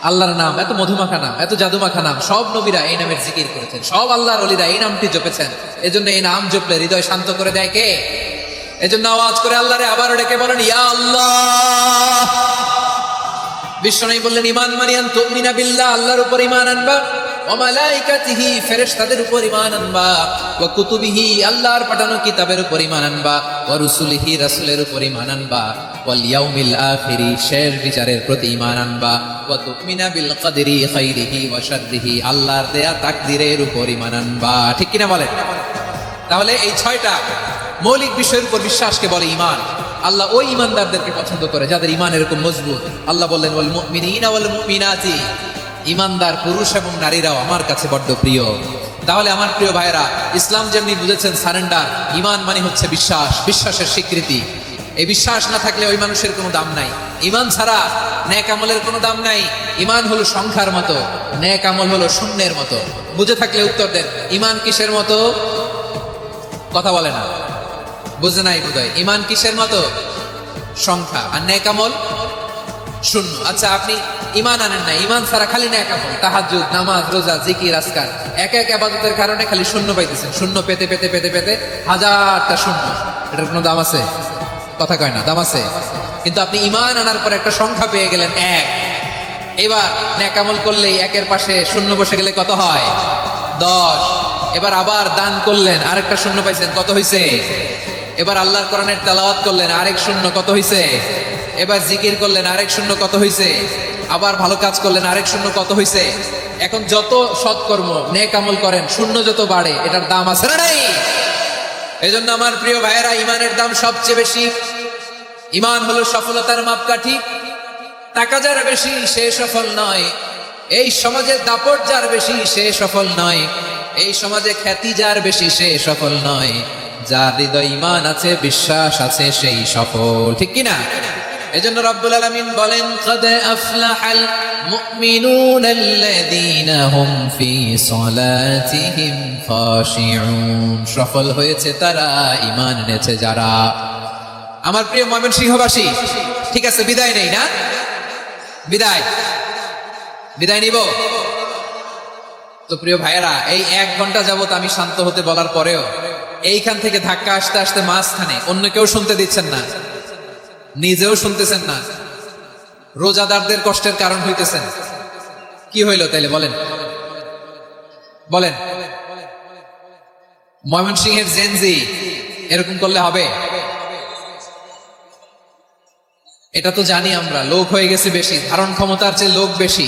আল্লাহর নাম এত মধুমাখা নাম, এত জাদুমাখা নাম, সব নবীরা এই নামের জিকির করেছেন, সব আল্লাহর ওলিরা এই নামটি জপেছেন। এজন্য এই নাম জপলে হৃদয় শান্ত করে দেয় কে? এজন্য আওয়াজ করে আল্লাহরে আবারও ডেকে বলেন ইয়া আল্লাহ। বিশ্বনবী বললেন ইমান মানিয়ান তুমিনা বিল্লাহ, আল্লাহর উপর ঈমান আনবা, ওয়া মালাইকাতিহি ফেরেশতাদের উপর ঈমান আনবা, ওয়া কুতুবিহি আল্লাহর পাঠানো কিতাবের উপর ঈমান আনবা, ওয়া রুসুলিহি রাসূলের উপর ঈমান আনবা, ওয়াল ইয়াউমিল আখিরি শেষ বিচারের প্রতি ঈমান আনবা, ওয়া তুমিনা বিল কদরি খাইরিহি ওয়া শাররিহি আল্লাহর দেয়া তাকদীরের উপর ঈমান আনবা। ঠিক কিনা বলেন? তাহলে এই 6টা মৌলিক বিষয়ের উপর বিশ্বাসকে বলে ঈমান। আল্লাহ ওই ঈমানদারদেরকে পছন্দ করে যাদের ঈমান এরকম মজবুত। আল্লাহ বললেন ওয়াল মুমিনিনা ওয়াল মুমিনাতি, ঈমানদার পুরুষ এবং নারীরাও আমার কাছে বড্ড প্রিয়। তাহলে আমার প্রিয় ভাইরা, ইসলাম যেমনি বুঝেছেন সারেন্ডার, ঈমান মানে হচ্ছে বিশ্বাস, বিশ্বাসের স্বীকৃতি। এই বিশ্বাস না থাকলে ওই মানুষের কোনো দাম নাই। ঈমান ছাড়া নেক আমলের কোনো দাম নাই। ঈমান হলো সংখ্যার মতো, নেক আমল হলো শূন্যের মতো। বুঝে থাকলে উত্তর দেন, ঈমান কিসের মতো? কথা বলে না, বুঝে নাই বোধহয়। ঈমান কিসের মতো? সংখ্যা। আর নেক আমল শূন্য। আচ্ছা, আপনি ঈমান আনেন না, ঈমান ছাড়া খালি নেক আমল, তাহাজ্জুদ, নামাজ, রোজা, জিকির, আজকার, এক এক ইবাদতের কারণে খালি শূন্য পাইতেছেন। শূন্য পেতে পেতে পেতে পেতে হাজারটা শূন্য। এটার কোনো দাম আছে? কথা কয় না, দাম আছে। কিন্তু আপনি ঈমান আনার পর একটা সংখ্যা পেয়ে গেলেন, এক। এবার নেক আমল করলেই একের পাশে শূন্য বসে গেলে কত হয়? 10। এবার আবার দান করলেন, আরেকটা শূন্য পাইছেন, কত হইছে? এবার আল্লাহর কোরআনের তেলাওয়াত করলেন, আরেক শূন্য, কত হইছে? এবার জিকির করলেন, আরেক শূন্য, কত হইছে? আবার ভালো কাজ করলেন, আরেক শূন্য, কত হইছে? এখন যত সৎকর্ম নেক আমল করেন, শূন্য যত বাড়ে, এটার দাম আছে না নাই? এজন্য আমার প্রিয় ভাইয়েরা, ঈমানের দাম সবচেয়ে বেশি। ঈমান হলো সফলতার মাপকাঠি। টাকা যার বেশি সে সফল নয়, এই সমাজে দাপট যার বেশি সে সফল নয়, এই সমাজে খ্যাতি যার বেশি সে সফল নয়, যার হৃদয় ঈমান আছে, বিশ্বাস আছে, সেই সফল। ঠিক কিনা? এজন্য রব্বুল আলামিন বলেন قد أفلح المؤمنون الذين هم في صلاتهم خاشعون, সফল হয়েছে তারা, ঈমান এনেছে যারা। আমার প্রিয় ময়মনসিংহবাসী, ঠিক আছে, বিদায় নেই না? বিদায় নিব তো। প্রিয় ভাইয়েরা, এই 1 ঘন্টা যাবত আমি শান্ত হতে বলার পরেও এইখান থেকে ধাক্কা আসতে আসতে মাঝখানে অন্য কেউ শুনতে দিচ্ছেন না, নিজেও শুনতেছেন না, রোজাদারদের কষ্টের কারণ হইতেছেন। কি হইল তাইলে বলেন? ময়মনসিংহের জেনজি এরকম করলে হবে? এটা তো জানি আমরা, লোক হয়ে গেছে বেশি, ধারণ ক্ষমতার চেয়ে লোক বেশি।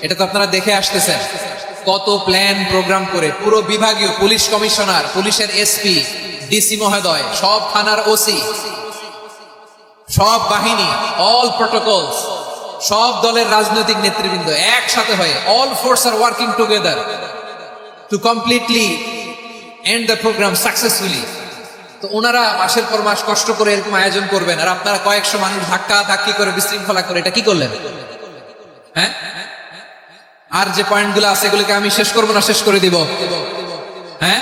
এটা তো আপনারা দেখে আসতেছেন, কত প্ল্যান প্রোগ্রাম করে পুরো বিভাগীয় পুলিশ কমিশনার, পুলিশের এসপি, ডিসি মহোদয়, সব থানার ওসি, সব বাহিনী, অল প্রোটোকলস, সব দলের রাজনৈতিক নেতৃবৃন্দ একসাথে হয়ে, all force are working together to completely end the program successfully. তো ওনারা মাসের পর মাস কষ্ট করে এরকম আয়োজন করবেন, আর আপনারা কয়েকশো মানুষ ধাক্কা ধাক্কি করে বিশৃঙ্খলা করে এটা কি করলেন? হ্যাঁ, আর যে পয়েন্টগুলো আছে এগুলোকে আমি শেষ করবো না শেষ করে দিব? হ্যাঁ,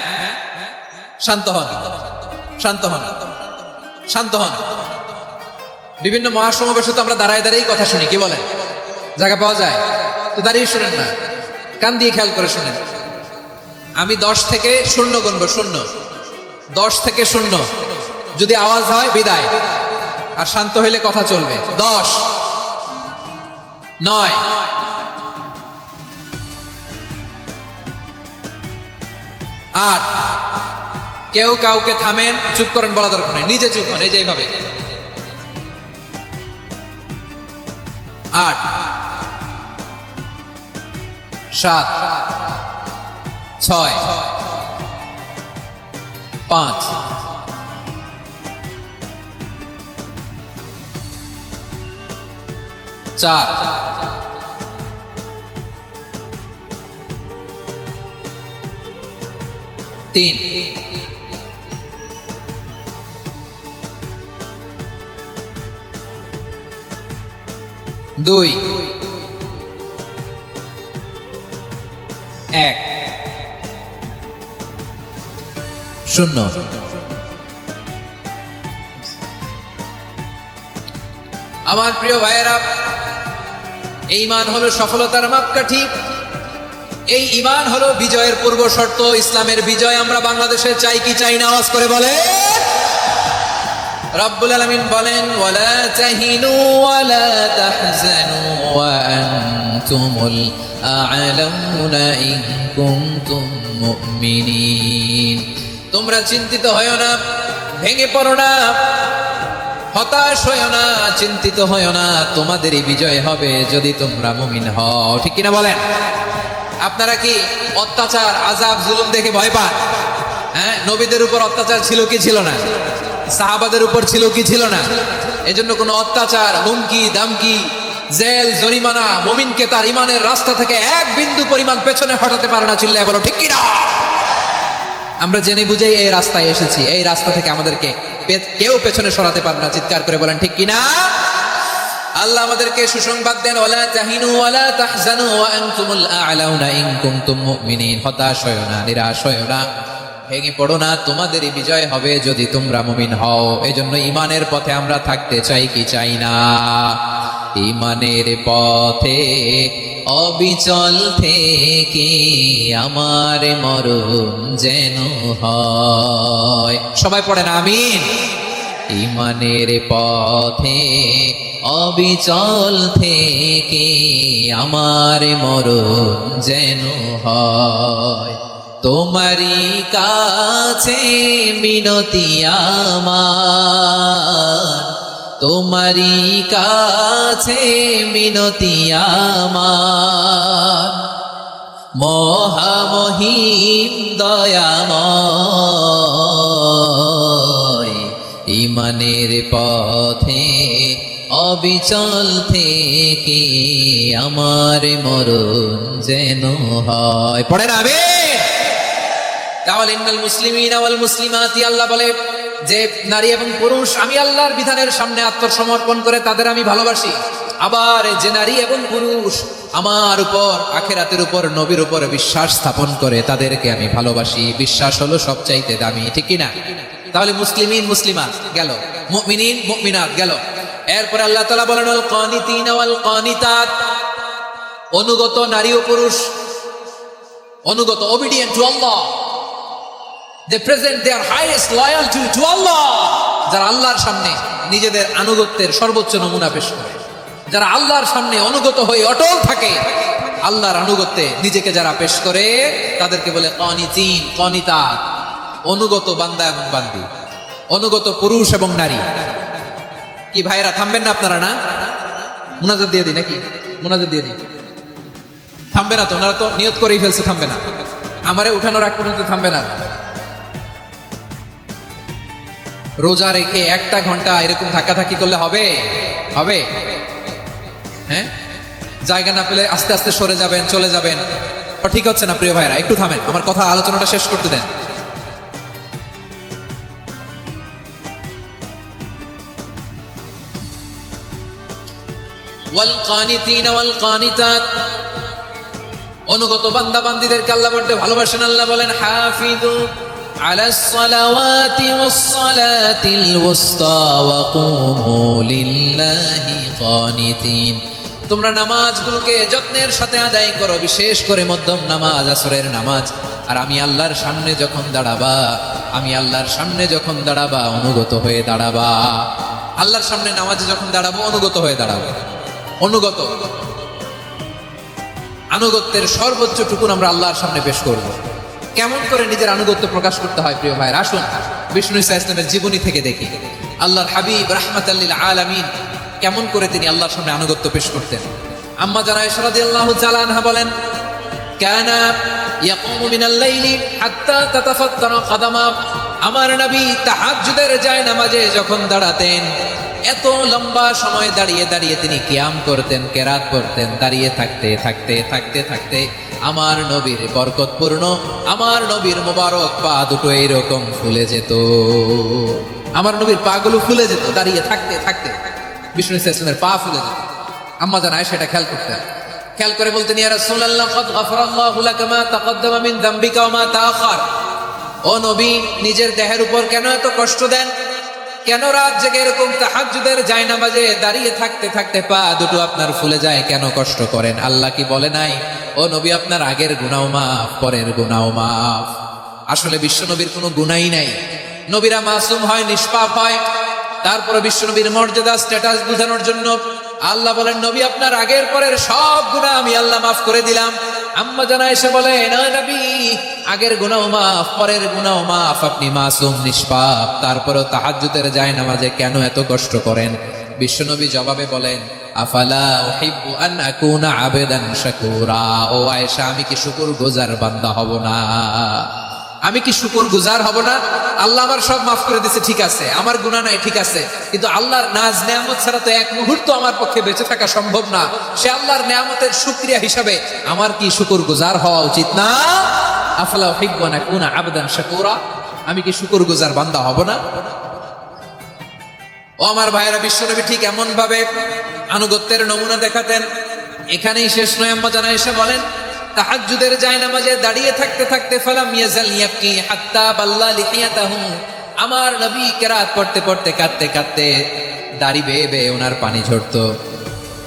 শান্ত হন, শান্ত হন, শান্ত হন। বিভিন্ন মহাসমাবেশে তো আমরা দাঁড়ায় দাঁড়িয়ে কথা শুনি, কি বলেন? জায়গা পাওয়া যায় তো দাঁড়িয়ে শুনেন না, কান দিয়ে খেয়াল করে শুনেন। আমি 10 থেকে 0 গুনবো, 0, 10 থেকে 0, যদি আওয়াজ হয় বিদায়, আর শান্ত হইলে কথা চলবে। 10, 9, 8, কেউ কাউকে থামেন, চুপ করেন, বলা দরকার নেই, নিজে চুপ হন, এই যে এইভাবে। 8, 7, 6, 5, 4, 3, 2, 1, 0। আমার প্রিয় ভাইয়েরা, এই ঈমান হলো সফলতার মাপকাঠি, এই ঈমান হলো বিজয়ের পূর্ব শর্ত। ইসলামের বিজয় আমরা বাংলাদেশে চাই কি চাই না? আওয়াজ করে বলে। রব্বুল আলামিন বলেন ওয়ালা তাহিনু ওয়ালা তাহজানু ওয়া আনতুমুল আ'লাউনা ইন কুনতুম মুমিনিন। তোমরা চিন্তিত হয়ো না, ভেঙে পড়ো না, হতাশ হয়ো না, চিন্তিত হয়ো না, তোমাদেরই বিজয় হবে যদি তোমরা মুমিন হও। ঠিক কিনা বলেন? আপনারা কি অত্যাচার, আযাব, জুলুম দেখে ভয় পান? হ্যাঁ, নবীদের উপর অত্যাচার ছিল কি ছিল না? সাহাবাদের উপর ছিল কি ছিল না? এজন্য কোনো অত্যাচার, হুমকি, দামকি, জেল, জরিমানা মুমিনকে তার ইমানের রাস্তা থেকে এক বিন্দু পরিমাণ পেছনে হটাতে পারে না। চিল্লায় বলো ঠিক কিনা? আমরা জেনে বুঝেই এই রাস্তায় এসেছি, এই রাস্তা থেকে আমাদেরকে কেউ পেছনে সরাতে পারবে না। চিৎকার করে বলেন ঠিক কিনা? আল্লাহ আমাদেরকে সুসংবাদ দেন ওয়ালা তাহিনু ওয়ালা তাহজানু ওয়া আনতুমুল আ'লাউনা ইন কুনতুম মুমিনিন। হতাশ হয়ো না, নিরাশ হয়ো না, ভেঙে পড়ো না, তোমাদেরই বিজয় হবে যদি তোমরা মুমিন হও। এজন্য ইমানের পথে আমরা থাকতে চাই কি চাই না? ইমানের পথে অবিচল থেকে আমার মরণ যেন হয়। সবাই পড়েন আমিন। ইমানের পথে অবিচল থেকে আমার মরণ যেন হয়। তোমারই কাছে মিনতি আমার, তোমারই কাছে মিনতি আমার, মহামহিম দয়াময়। ইমানের পথে অবিচল থেকে আমার মরণ যেন হয়। পড়েন আমিন। তাহলে ইন্নাল মুসলিমিনা ওয়াল মুসলিমাতি, আল্লাহ বলে যে নারী এবং পুরুষ আমি আল্লাহর বিধানের সামনে আত্মসমর্পণ করে তাদের আমি ভালোবাসি। আবার যে নারী এবং পুরুষ আমার উপর, আখিরাতের উপর, নবীর উপর বিশ্বাস স্থাপন করে তাদেরকে আমি ভালোবাসি। বিশ্বাস হলো সবচাইতে দামি। ঠিক কিনা? তাহলে মুসলিমিন মুসলিমাত গেল, মুমিনিন মুমিনাত গেল। এরপরে আল্লাহ তাআলা বলেন আল কানিতিনা ওয়াল কানিতাত, অনুগত নারী ও পুরুষ, অনুগত, obedient to Allah. They present their highest loyalty to Allah. যারা আল্লাহর সামনে নিজেদের আনুগত্যের সর্বোচ্চ নমুনা পেশ করে, যারা আল্লাহর সামনে অনুগত হয়ে অটল থাকে, আল্লাহর আনুগত্যে নিজেকে যারা পেশ করে তাদেরকে বলে কানিতিন, কানিতাত, অনুগত বান্দা এবং বান্দি, অনুগত পুরুষ এবং নারী। কি ভাইরা থামবেন না আপনারা? না মুনাজাত দিয়ে দিই নাকি? মুনাজাত দিয়ে দিই। থামবে না তো? ওনারা তো নিয়ত করেই ফেলছে থামবে না। আমারে উঠানোর আগ পর্যন্ত থামবে না। রোজা রেখে 1টা ঘন্টা এরকম ধাক্কাধাক্কি করলে হবে? হবে? হ্যাঁ, জায়গা না পেলে আস্তে আস্তে সরে যাবেন, চলে যাবেন। ঠিক হচ্ছে না প্রিয় ভাইরা? একটু থামেন, আমার কথা, আলোচনাটা শেষ করতে দেন। ওয়াল কানিতিনা ওয়াল কানিতাত, অনুগত বান্দা বান্দীদেরকে আল্লাহ বড় ভালোবাসেন। আল্লাহ বলেন হাফিজু আলাস সালাওয়াতি ওয়াস সালাতিল ওয়াসতা ওয়া কুমু লিল্লাহি কানিতিন। তোমরা নামাজগুলোকে যত্নের সাথে আদায় করো, বিশেষ করে মধ্যম নামাজ, আসরের নামাজ। আর আমি আল্লাহর সামনে যখন দাঁড়াবা, আমি আল্লাহর সামনে যখন দাঁড়াবা অনুগত হয়ে দাঁড়াবা। আল্লাহর সামনে নামাজে যখন দাঁড়াবো অনুগত হয়ে দাঁড়াবো। অনুগত, আনুগত্যের সর্বোচ্চ টুকুন আমরা আল্লাহর সামনে পেশ করব। কেমন করে নিজের আনুগত্য প্রকাশ করতে হয় প্রিয় ভাইয়ের? আসুন বিষ্ণু ইসা ইসলামের জীবনী থেকে দেখি। আল্লাহর হাবিব রাহমাতাল লিল আলামিন কেমন করে তিনি আল্লাহর সামনে আনুগত্য পেশ করতেন। আম্মা জানা আয়েশা রাদিয়াল্লাহু তাআলা আনহা বলেন, কানা ইয়াকুমু মিনাল লাইলি হাত্তা তাতাফাত্তারা কদামা। আমার নবী তাহাজ্জুদের যায় নামাজে যখন দাঁড়াতেন, এত লম্বা সময় দাঁড়িয়ে দাঁড়িয়ে তিনি কিয়াম করতেন, কেরাত করতেন। দাঁড়িয়ে থাকতে থাকতে থাকতে থাকতে আমার নবীর বরকতপূর্ণ, আমার নবীর মোবারক পা দুটো এইরকম ফুলে যেত। আমার নবীর পা গুলো ফুলে যেত দাঁড়িয়ে থাকতে থাকতে। বিষ্ণু ইসলামের পা ফুলে যেত। আম্মা জান আয়েশা সেটা খেয়াল করতেন। খেয়াল করে বলতেন, ইয়া রাসূলুল্লাহ ক্বাদ গাফারাল্লাহু লাকা মা তাকদ্দামা মিন যামবিকা ওয়া মা তাআখার। ও নবী, নিজের দেহের উপর কেন এত কষ্ট দেন? কেন রাত জেগে এরকম তাহাজ্জুদের জায়নামাজে দাঁড়িয়ে থাকতে থাকতে পা দুটো আপনার ফুলে যায়? কেন কষ্ট করেন? আল্লাহ কি বলে নাই, ও নবী আপনার আগের গুনাহ মাফ, পরের গুনাহ মাফ? আসলে বিশ্ব নবীর কোনো গুনাহই নাই। নবীরা মাসুম হয়, নিষ্পাপ হয়। তারপরে বিশ্বনবীর মর্যাদা স্ট্যাটাস বোঝানোর জন্য আল্লাহ বলেন, নবী আপনার আগের পরের সব গুনাহ আমি আল্লাহ মাফ করে দিলাম। আম্মা জানা এসে বলে, না নবী, আগের গুনাহ মাফ, পরের গুনাহ মাফ, আপনি মাসুম নিষ্পাপ, তারপরেও তাহাজ্জুদের জায়নামাজে কেন এত কষ্ট করেন? বিশ্বনবী জবাবে বলেন, আফালা উহিব্বু আন আকুনা আবেদান শাকুরা। ও আয়েশা, আমি কি শুকরগুজার বান্দা হব না? আমি কি শুকরগুজার হব না? আল্লাহ আমার সব মাফ করে দিয়েছে, ঠিক আছে, আমার গুনাহ নাই, ঠিক আছে, কিন্তু আল্লাহর নাজ নেয়ামত ছাড়া তো এক মুহূর্ত আমার পক্ষে বেঁচে থাকা সম্ভব না। সে আল্লাহর নেয়ামতের শুকরিয়া হিসাবে আমার কি শুকরগুজার হওয়া উচিত না? আফালা উহিব্বু আন আকুনা আবেদান শাকুরা। আমি কি শুকরগুজার বান্দা হব না? ও আমার ভাইয়েরা, বিশ্বনবী ঠিক এমন ভাবে আনুগত্যের নমুনা দেখাতেন। এখানেই শেষ নয়, আম্মা জানা এসে বলেন, তাহাজ্জুদের জায়নামাজে দাঁড়িয়ে থাকতে থাকতে ফালাম ইয়াজাল ইয়াবকি হাত্তা বাল্লা লিহিয়াতাহু। আমার নবী কিরাত পড়তে পড়তে কাঁদতে কাঁদতে দাড়ি বেয়ে বেয়ে ওনার পানি ঝরতো।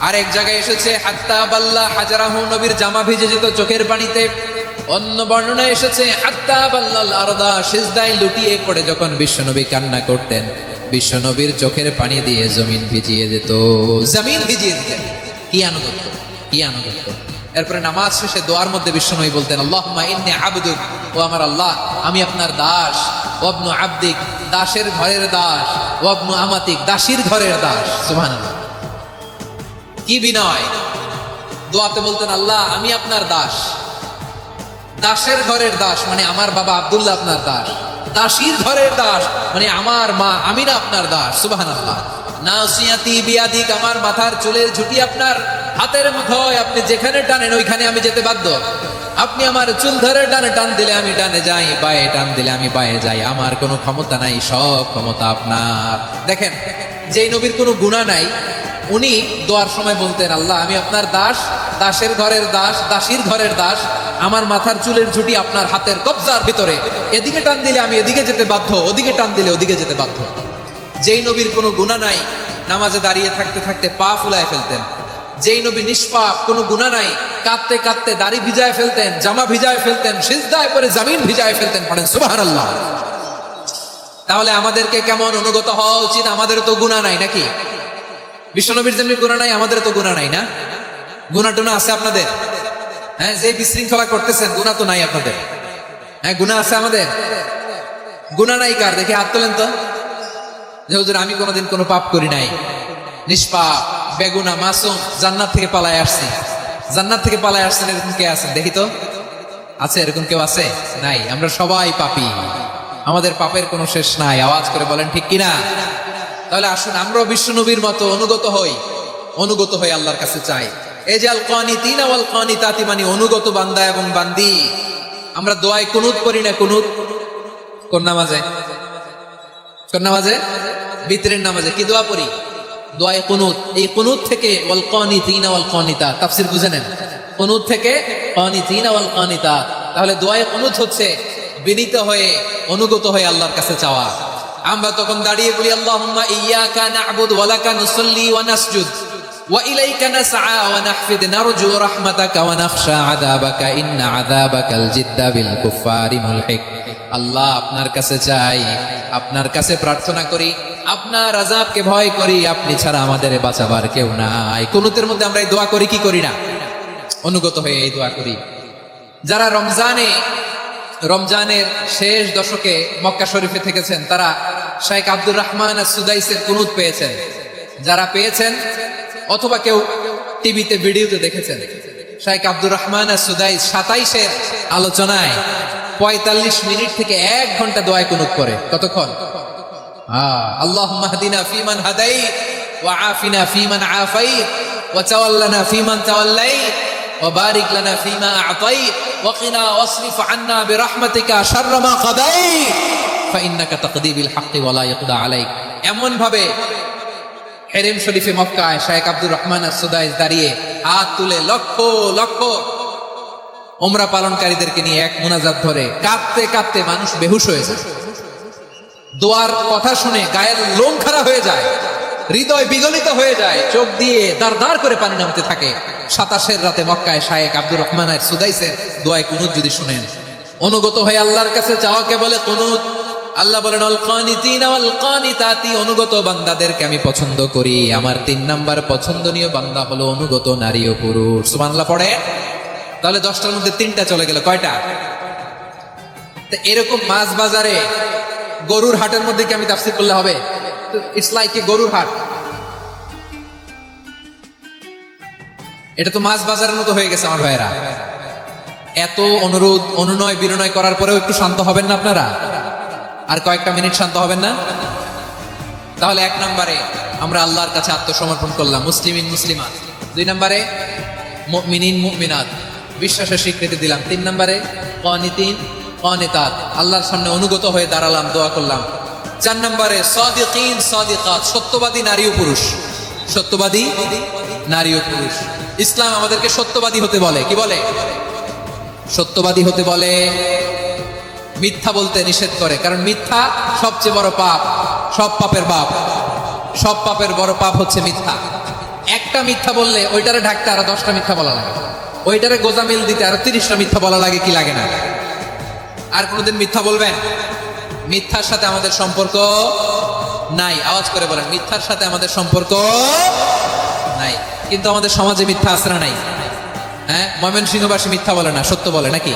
আরেক জায়গায় এসেছে হাত্তা বাল্লা হাজারাহু, নবীর জামা ভিজে যেত চোখের পানিতে। অন্য বর্ণনায় এসেছে হাত্তা বাল্লাল আরদা, সিজদায় লুটিয়ে পড়ে যখন বিশ্বনবী কান্না করতেন, বিশ্বনবীর চোখের পানি দিয়ে জমিন ভিজিয়ে যেত, জমিন ভিজিয়ে দিতেন। কি আনুগত্য, কি আনুগত্য! এরপরে নামাজ শেষে দোয়ার মধ্যে বিশ্বনবী বলতেন, আল্লাহুম্মা ইন্নী আবদুক, ও আমার আল্লাহ, আমি আপনার দাস। ওয়াবনু আবদিক, দাসের ঘরের দাস। ওয়াবনু আমাতিক, দাসীর ঘরের দাস। সুবহানাল্লাহ, কি বিনয়! দোয়াতে বলতেন, আল্লাহ আমি আপনার দাস। দাসের ঘরের দাস মানে আমার বাবা আব্দুল্লাহ আপনার দাস। দাসীর ঘরের দাস মানে আমার মা আমিনা আপনার দাস। সুবহানাল্লাহ। নাসিয়াতি বিয়াদিক, আমার মাথার চুলের ঝুঁটি আপনার হাতের মুঠোয়, আপনি যেখানে টানেন ওইখানে আমি যেতে বাধ্য। আপনি আমার চুল ধরে ডানে টান দিলে আমি ডানে যাই, বায়ে টান দিলে আমি বায়ে যাই। আমার কোনো ক্ষমতা নাই, সব ক্ষমতা আপনার। দেখেন, যেই নবীর কোনো গুনাহ নাই, উনি দোয়ার সময় বলতেন, আল্লাহ আমি আপনার দাস, দাসের ঘরের দাস, দাসীর ঘরের দাস। আমার মাথার চুলের ঝুঁটি আপনার হাতের কবজার ভিতরে, এদিকে টান দিলে আমি এদিকে যেতে বাধ্য, ওদিকে টান দিলে ওদিকে যেতে বাধ্য। যেই নবীর কোনো গুনাহ নাই, নামাজে দাঁড়িয়ে থাকতে থাকতে পা ফুলায় ফেলতেন। যেই নবী নিষ্পাপ, কোনো গুনাহ নাই, কাঁদতে কাঁদতে দাড়ি ভিজায় ফেলতেন, জামা ভিজায় ফেলতেন, সিজদায় পড়ে জমিন ভিজায় ফেলতেন। পড়েন সুবহানাল্লাহ। তাহলে আমাদেরকে কেমন অনুগত হওয়া উচিত? আমাদের তো গুনাহ নাই নাকি? বিশ্বনবীর যেমনি গুনাহ নাই, আমাদের তো গুনাহ নাই না? গুনাহ টুনা আছে আপনাদের? হ্যাঁ, যে বিশৃঙ্খলা করতেছেন, গুনাহ তো নাই আপনাদের? হ্যাঁ, গুনাহ আছে আমাদের? গুনাহ নাই কার? দেখি হাত তোলেন তো। যে হুজুর আমি কোনোদিন কোনো পাপ করি নাই, নিষ্পাপ, বেগুনা, মাসুম, জান্নাত থেকে পালায় আসছি। জান্নাত থেকে পালায় আসছেন, এরকম কে আছেন দেখি তো? আছে এরকম কেউ? আছে? নাই। আমরা সবাই পাপী, আমাদের পাপের কোনো শেষ নাই। আওয়াজ করে বলেন ঠিক কিনা? তাহলে আসুন আমরাও বিশ্বনবীর মতো অনুগত হই, অনুগত হই আল্লাহর কাছে চাই। এই যে আল কানিতিনা ওয়াল কানিতাতি, মানে অনুগত বান্দা এবং বান্দি। আমরা দোয়ায় কুনুত করি না? কুনুত কোন নামাজে? কোন নামাজে? বিতরের নামাজে কি দোয়া পড়ি? দোয়ায়ে কুনুত। এই কুনুত থেকে ওয়াল কানিতিনা ওয়াল কানিতা, তাফসীর বুঝে নেন। কুনুত থেকে কানিতিনা ওয়াল কানিতা। তাহলে দোয়ায়ে কুনুত হচ্ছে বিনীত হয়ে, অনুগত হয়ে আল্লাহর কাছে চাওয়া। আমরা তখন দাঁড়িয়ে বলি, আল্লাহুম্মা ইয়্যাকা না'বুদু ওয়া লাকা নুসাল্লি ওয়া নাসজুদ ওয়া ইলাইকা নাসআ ওয়া নাহফিদ নারজু রাহমাতাকা ওয়া নাখশা আযাবাকা ইন্না আযাবাকাল জিদ্দা বিল কুফফারি মুলহিক। আল্লাহ আপনার কাছে চাই, আপনার কাছে প্রার্থনা করি, আপনার আযাবকে ভয় করি, আপনি ছাড়া আমাদের বাঁচাবার কেউ নাই। কুনুতের মধ্যে আমরা এই দোয়া করি কি করি না? অনুগত হয়ে এই দোয়া করি। যারা রমজানের শেষ দশকে মক্কা শরীফে থেকেছেন, তারা শাইখ আব্দুর রহমান আস-সুদাইসের কুনুত পেয়েছেন। যারা পেয়েছেন অথবা কেউ টিভিতে ভিডিওতে দেখেছেন, শাইখ আব্দুর রহমান আস-সুদাইস 27-এর আলোচনায় 45 মিনিট থেকে 1 ঘন্টা দোয়ায় কুনুত করে। কতক্ষণ? আল্লাহুম্মা হদিনা ফিমান হাদাইত ওয়া আফিনা ফিমান আফাইত ওয়া তাওয়াল্লানা ফিমান তাওয়াল্লাইত ওয়া বারিক লানা ফিমা আ'তাইত ওয়া কিনা ওয়াসরিফ আন্না বিরহমাতিকা শাররা মা কাদাইত ফাইন্নাকা তাকদি বিল হাক্কি ওয়া লা ইয়াকদা আলাইক। এমন ভাবে হেরেম শরীফে মক্কায় শাইখ আব্দুর রহমান আস-সুদাইস দাঁড়িয়ে হাত তুলে লক্ষ লক্ষ উমরা পালনকারীদেরকে নিয়ে এক মুনাজাত ধরে কাঁদতে কাঁদতে মানুষ বেহুশ হয়ে যায়। দোয়ার কথা শুনে গায়ের লোম খাড়া হয়ে যায়, হৃদয় বিগলিত হয়ে যায়, চোখ দিয়ে দাঁড় দাঁড় করে পানি নামতে থাকে। 27-এর রাতে মক্কায় শাইখ আব্দুর রহমান আস-সুদাইসের দোয়ায় কুনুত যদি শুনেন, অনুগত হয়ে আল্লাহর কাছে চাওয়াকে বলে কুনুত। আল্লাহ বলেন আল কানিতিনা ওয়াল কানিতাতি, অনুগত বান্দাদেরকে আমি পছন্দ করি। আমার 3 নাম্বার পছন্দনীয় বান্দা হলো অনুগত নারী ও পুরুষ। সুবহানাল্লাহ পড়ে। তাহলে 10টার মধ্যে 3টা চলে গেল, কয়টা? তো এরকম মাছ বাজারে গরুর হাটের মধ্যে কি আমি তাফসীর করলে হবে? ইটস লাইক এ গরুর হাট। এটা তো মাছ বাজারের মতো হয়ে গেছে আমার ভাইয়েরা। এত অনুরোধ অনুনয় বিনয় করার পরেও একটু শান্ত হবেন না আপনারা? আর কয়েকটা মিনিট শান্ত হবেন না? তাহলে 1 নম্বরে আমরা আল্লাহর কাছে আত্মসমর্পণ করলাম, মুসলিমিন মুসলিমাত। 2 নম্বরে মুমিনিন মুমিনাত, বিশ্বাসের স্বীকৃতি দিলাম। 3 নম্বরে কানিতিন কানিতাত, আল্লাহর সামনে অনুগত হয়ে দাঁড়ালাম, দোয়া করলাম। 4 নম্বরে সাদিকিন সাদিকাত, সত্যবাদী নারী ও পুরুষ। সত্যবাদী নারী ও পুরুষ। ইসলাম আমাদেরকে সত্যবাদী হতে বলে। কি বলে? সত্যবাদী হতে বলে। মিথ্যা বলতে নিষেধ করে, কারণ মিথ্যা সবচেয়ে বড় পাপ, সব পাপের বাপ। সব পাপের বড় পাপ হচ্ছে মিথ্যা। একটা মিথ্যা বললে ওইটারে ঢাকতে আরো 10টা মিথ্যা বলা লাগে, ওইটারে গোজামিল দিতে আরো 30টা মিথ্যা বলা লাগে, কি লাগে না? আর কোনোদিন মিথ্যা বলবেন? মিথ্যার সাথে আমাদের সম্পর্ক নাই। আওয়াজ করে বলেন, মিথ্যার সাথে আমাদের সম্পর্ক নাই। কিন্তু আমাদের সমাজে মিথ্যা আছে না নাই? হ্যাঁ, ময়মনসিংহবাসী মিথ্যা বলে না, সত্য বলে নাকি?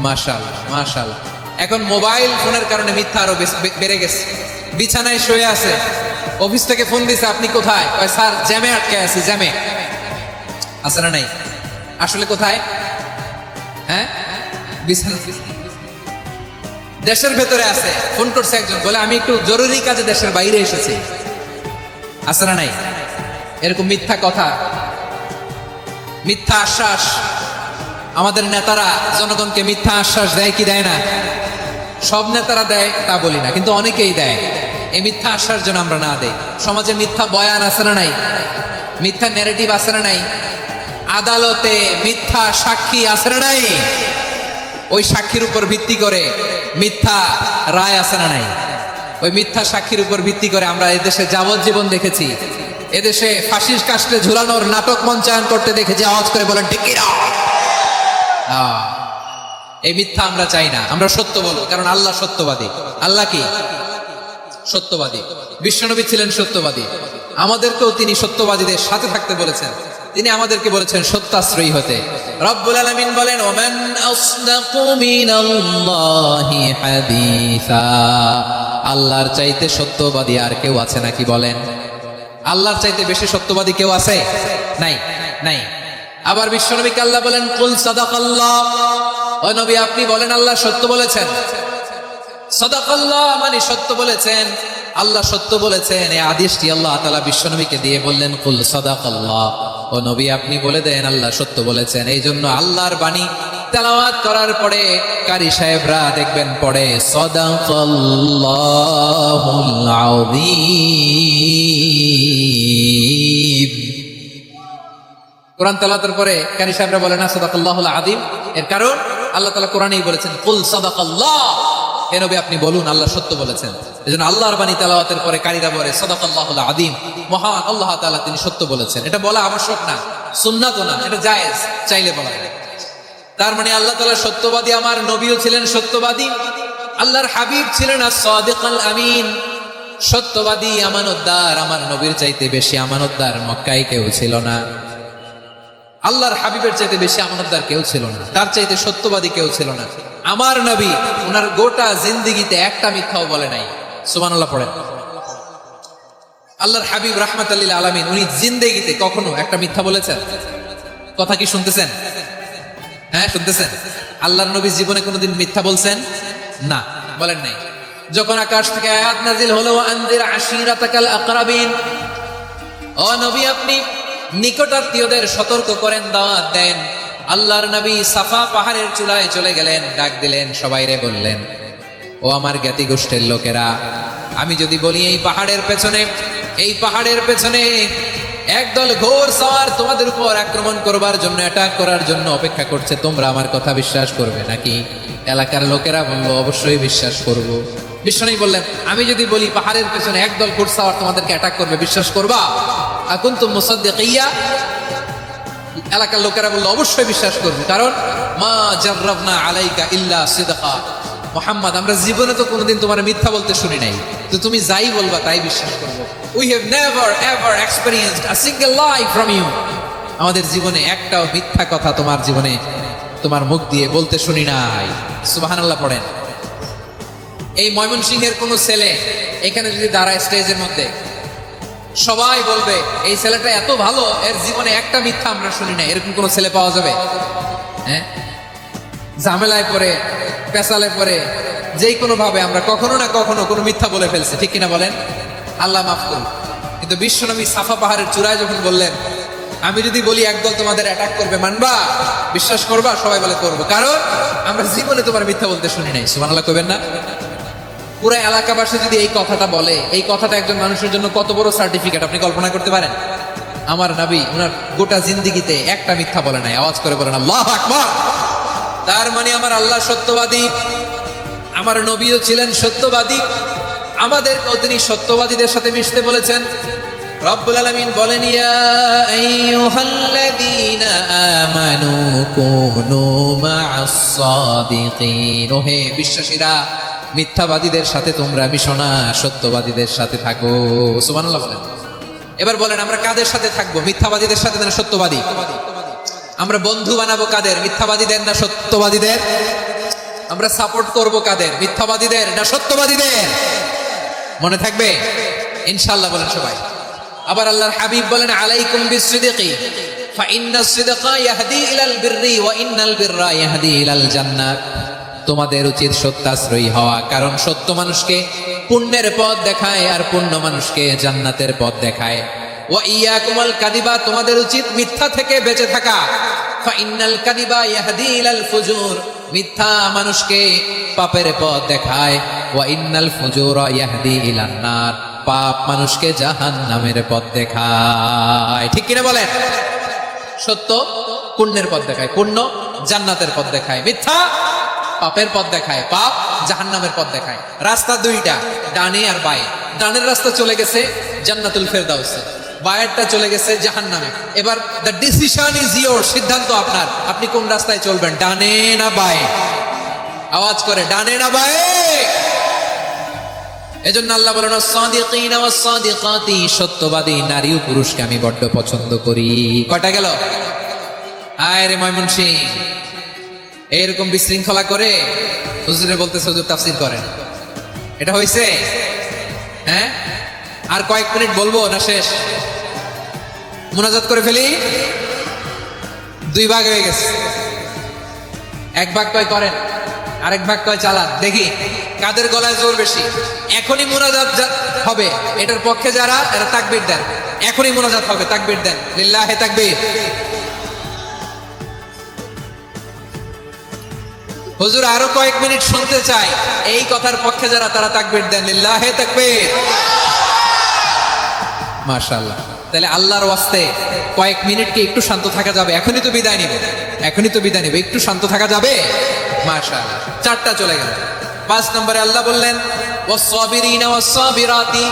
মাশাআল্লাহ মাশাআল্লাহ। এখন মোবাইল ফোনের কারণে মিথ্যা আরো বেড়ে গেছে। বিছানায় শুয়ে আছে, অফিস থেকে ফোন দিছে, আপনি কোথায়? কয় স্যার জ্যামে আটকে আছি। জ্যামে আছে না নাই? আসলে কোথায়? হ্যাঁ, বিছানা। দেশের ভেতরে আছে, ফোন করছে একজন, বলে আমি একটু জরুরি কাজে দেশের বাইরে এসেছি। আছে না নাই? এরকম মিথ্যা কথা, মিথ্যা আশ্বাস। আমাদের নেতারা জনগণকে মিথ্যা আশ্বাস দেয় কি দেয় না? সব নেতারা দেয় তা বলি না, কিন্তু অনেকেই দেয়। এই মিথ্যা আশ্বাস যেন আমরা না দেই। সমাজে মিথ্যা বয়ান আছে না নাই? মিথ্যা ন্যারেটিভ আছে না নাই? আদালতে মিথ্যা সাক্ষী আছে না নাই? ওই সাক্ষীর উপর ভিত্তি করে মিথ্যা রায় আছে না নাই? ওই মিথ্যা সাক্ষীর উপর ভিত্তি করে আমরা এদেশে যাবজ্জীবন দেখেছি, এদেশে ফাঁসির কাস্টে ঝুলানোর নাটক মঞ্চায়ন করতে দেখেছি। আওয়াজ করে বলেন ঠিক কিনা? এই মিথ্যা আমরা চাই না, আমরা সত্য বলবো, কারণ আল্লাহ সত্যবাদী। আল্লাহ কি? সত্যবাদী। বিশ্বনবী ছিলেন সত্যবাদী, আমাদেরকেও তিনি সত্যবাদীদের সাথে থাকতে বলেছেন। তিনি আমাদেরকে বলেছেন সত্যাশ্রয়ী হতে। রব্বুল আলামিন বলেন, ওমান আসদাকু মিনাল্লাহি হাদিসা, আল্লাহর চাইতে সত্যবাদী আর কেউ আছে নাকি বলেন? আল্লাহর চাইতে বেশি সত্যবাদী কেউ আছে? নাই, নাই। আবার বিশ্বনবীকে আল্লাহ বলেন, কুল সাদাকাল্লাহ, ও নবী আপনি বলেন আল্লাহ সত্য বলেছেন। সাদাকাল্লাহ মানে সত্য বলেছেন, আল্লাহ সত্য বলেছেন। এই আদেশটি আল্লাহ তাআলা বিশ্বনবীকে দিয়ে বললেন, কুল সাদাকাল্লাহ, ও নবী আপনি বলে দেন আল্লাহ সত্য বলেছেন। এই জন্য আল্লাহর বাণী তেলাওয়াত করার পরে কারি সাহেবরা দেখবেন পড়ে সাদাকাল্লাহুল আযীম। কোরআন তেলাওয়াতের পরে কারি সাহেবরা বলে না সাদাকাল্লাহুল আযীম। এর কারণ আল্লাহ তাআলা কোরআনেই বলেছেন, কুল সাদাকাল্লাহ, হে নবী আপনি বলুন আল্লাহ সত্য বলেছেন। এজন্য আল্লাহর বাণী তেলাওয়াতের পরে কারীরা বলে সাদাকাল্লাহুল আযীম, মহান আল্লাহ তাআলা তিনি সত্য বলেছেন। এটা বলা আবশ্যক না, সুন্নাতও না, এটা জায়েজ, চাইলে বলা যায়। তার মানে আল্লাহ তাআলা সত্যবাদী, আমার নবীও ছিলেন সত্যবাদী, আল্লাহর হাবিব ছিলেন as-সাদিকুল আমিন, সত্যবাদী, আমানতদার। আমার নবীর চাইতে বেশি আমানতদার মক্কায় কেউ ছিল না, আল্লাহর হাবিবের চাইতে বেশি আমানতদার কেউ ছিল না, তার চাইতে সত্যবাদী কেউ ছিল না। আমার নবী ওনার গোটা জিন্দেগিতে একটা মিথ্যাও বলে নাই। সুবহানাল্লাহ পড়েন। আল্লাহর হাবিব রাহমাতাল লিল আলামিন উনি জিন্দেগিতে কখনো একটা মিথ্যা বলেছেন? কথা কি শুনতেছেন? হ্যাঁ শুনতেছেন? আল্লাহর নবী জীবনে কোনোদিন মিথ্যা বলছেন? না, বলেন নাই। যখন আকাশ থেকে আয়াত নাজিল হলো, আনজির আশিরাতাকাল আকরাবিন, ও নবী আপনি নিকটাত্মীয়দের সতর্ক করেন, দাওয়াত দেন। আল্লাহর নবী সাফা পাহাড়ের চূড়ায় চলে গেলেন, ডাক দিলেন, সবাইরে বললেন, ও আমার জ্ঞাতি গোষ্ঠীর লোকেরা, আমি যদি বলি এই পাহাড়ের পেছনে একদল ঘোর সওয়ার তোমাদের উপর আক্রমণ করবার জন্য, অ্যাটাক করার জন্য অপেক্ষা করছে, তোমরা আমার কথা বিশ্বাস করবে নাকি? এলাকার লোকেরা বলল, অবশ্যই বিশ্বাস করব। বিশ্বনবী বললেন, আমি যদি বলি পাহাড়ের পেছনে একদল ঘোর সওয়ার তোমাদেরকে অ্যাটাক করবে, বিশ্বাস করবা? আকুনতুম মুসাদ্দিকিয়া? এলাকার লোকেরা বলল, অবশ্যই বিশ্বাস করবে, কারণ মা জাররাবনা আলাইকা ইল্লা সিদকা, মুহাম্মদ আমরা জীবনে তো কোনোদিন তোমার মিথ্যা বলতে শুনি নাই, তো তুমি যাই বলবা তাই বিশ্বাস করবো। We have never ever experienced a single lie from you. আমাদের জীবনে একটাও মিথ্যা কথা তোমার জীবনে তোমার মুখ দিয়ে বলতে শুনি নাই। সুবহানাল্লাহ পড়েন। এই ময়মনসিংহের কোন ছেলে এখানে যদি দাঁড়ায় স্টেজের মধ্যে, সবাই বলবে এই ছেলেটা এত ভালো, এর জীবনে একটা মিথ্যা আমরা শুনি না। এরকম কোন ছেলে পাওয়া যাবে? হ্যাঁ, ঝামেলায় পড়ে, পেশালে পড়ে, যেই কোনো ভাবে আমরা কখনো না কখনো কোনো মিথ্যা বলে ফেলছি, ঠিক কিনা বলেন? আল্লাহ মাফ করুন। কিন্তু বিশ্বনবী সাফা পাহাড়ের চূড়ায় যখন বললেন, আমি যদি বলি একদল তোমাদের অ্যাটাক করবে, মানবা? বিশ্বাস করবা? সবাই বলে করবো, কারণ আমরা জীবনে তোমার মিথ্যা বলতে শুনি নাই। সুবহানাল্লাহ কইবেন না? পুরো এলাকাবাসী যদি এই কথাটা বলে, এই কথাটা একজন মানুষের জন্য কত বড় সার্টিফিকেট আপনি কল্পনা করতে পারেন? আমার নবী ওনার গোটা জিন্দেগিতে একটা মিথ্যা বলে নাই। আওয়াজ করে বলেন আল্লাহু আকবার। তার মানে আমার আল্লাহ সত্যবাদী, আমার নবীও ছিলেন সত্যবাদী, আমাদেরকেও তিনি সত্যবাদীদের সাথে মিশতে বলেছেন। রব্বুল আলামিন বলেন, ইয়া আইয়ুহাল্লাযীনা আমানু কুনু মা'আস সাদিকিন। ওহে বিশ্বাসীরা, মিথ্যাবাদীদের সাথে তোমরা মিশো না, সত্যবাদীদের সাথে থাকো। সুবহানাল্লাহ বলেন। এবার বলেন আমরা কাদের সাথে থাকবো? মিথ্যাবাদীদের সাথে না সত্যবাদী? আমরা বন্ধু বানাবো কাদের? মিথ্যাবাদীদের না সত্যবাদীদের? আমরা সাপোর্ট করব কাদের? মিথ্যাবাদীদের না সত্যবাদীদের? মনে থাকবে ইনশাআল্লাহ বলেন সবাই। আবার আল্লাহর হাবিব বলেন, আলাইকুম বিসসিদকি ফাইন্নাস সিদকা ইয়াহদি ইলাল বিররি ওয়া ইন্নাল বিররা ইয়াহদি ইলাল জান্নাহ। তোমাদের উচিত সত্যাশ্রয়ী হওয়া, কারণ সত্য মানুষকে পুণ্যের পথ দেখায় আর পুণ্য মানুষকে জান্নাতের পথ দেখায়। ওয়া ইয়াকুমুল কাযিবা, তোমাদের উচিত মিথ্যা থেকে বেঁচে থাকা। ফাইন্নাল কাযিবা ইয়াহদি ইলাল ফুজুর, মিথ্যা মানুষকে পাপের পথ দেখায়। ওয়া ইন্নাল ফুজুরা ইয়াহদি ইলান নার, পাপ মানুষকে জাহান্নামের পথ দেখায়। ঠিক কিনা বলেন? সত্য পুণ্যের পথ দেখায়, পুণ্য জান্নাতের পথ দেখায়, মিথ্যা পাপের পথ দেখায়, পাপ জাহান্নামের পথ দেখায়। রাস্তা দুইটা, ডানে আর বায়ে। ডানের রাস্তা চলে গেছে জান্নাতুল ফেরদাউসে, বায়েরটা চলে গেছে জাহান্নামে। এবার দ্য ডিসিশন ইজ ইয়োর, সিদ্ধান্ত আপনার। আপনি কোন রাস্তায় চলবেন, ডানে না বায়ে? আওয়াজ করে, ডানে না বায়ে? এজন্য আল্লাহ বলেন, আস-সাদিকিনা ওয়াস-সাদিকাতি, সত্যবাদী নারী ও পুরুষকে আমি বড্ড পছন্দ করি। কয়টা গেল? আয় রে ময়মনসিংহ, এরকম বিশৃঙ্খলা করে হুজুরে বলতেছে হুজুর তাফসীর করেন, এটা হইছে? হ্যাঁ, আর কয়েক মিনিট বলবো না শেষ? মুনাজাত করে ফেলি। দুই ভাগ হয়ে গেছে, এক ভাগ কয় করেন, আরেক ভাগ কয় চালান। দেখি কাদের গলায় জোর বেশি। এখনই মুনাজাত হবে, এটার পক্ষে যারা, এরা তাকবীর দেন। এখনই মুনাজাত হবে, তাকবীর দেন, লিল্লাহে তাকবীর। হুজুর আরো কয়েক মিনিট শুনতে চাই, এই কথার পক্ষে যারা, তারা তাকবীর দেন, লিল্লাহে তাকবীর। মাশাআল্লাহ। তাহলে আল্লাহর ওয়াস্তে কয়েক মিনিট কি একটু শান্ত থাকা যাবে? এখনই তো বিদায় নিব, এখনই তো বিদায় নিব, একটু শান্ত থাকা যাবে? মাশাআল্লাহ। চারটা চলে গেল। 5 নম্বরে আল্লাহ বললেন, ওয়াস-সাবিরিনা ওয়াস-সাবিরাতি,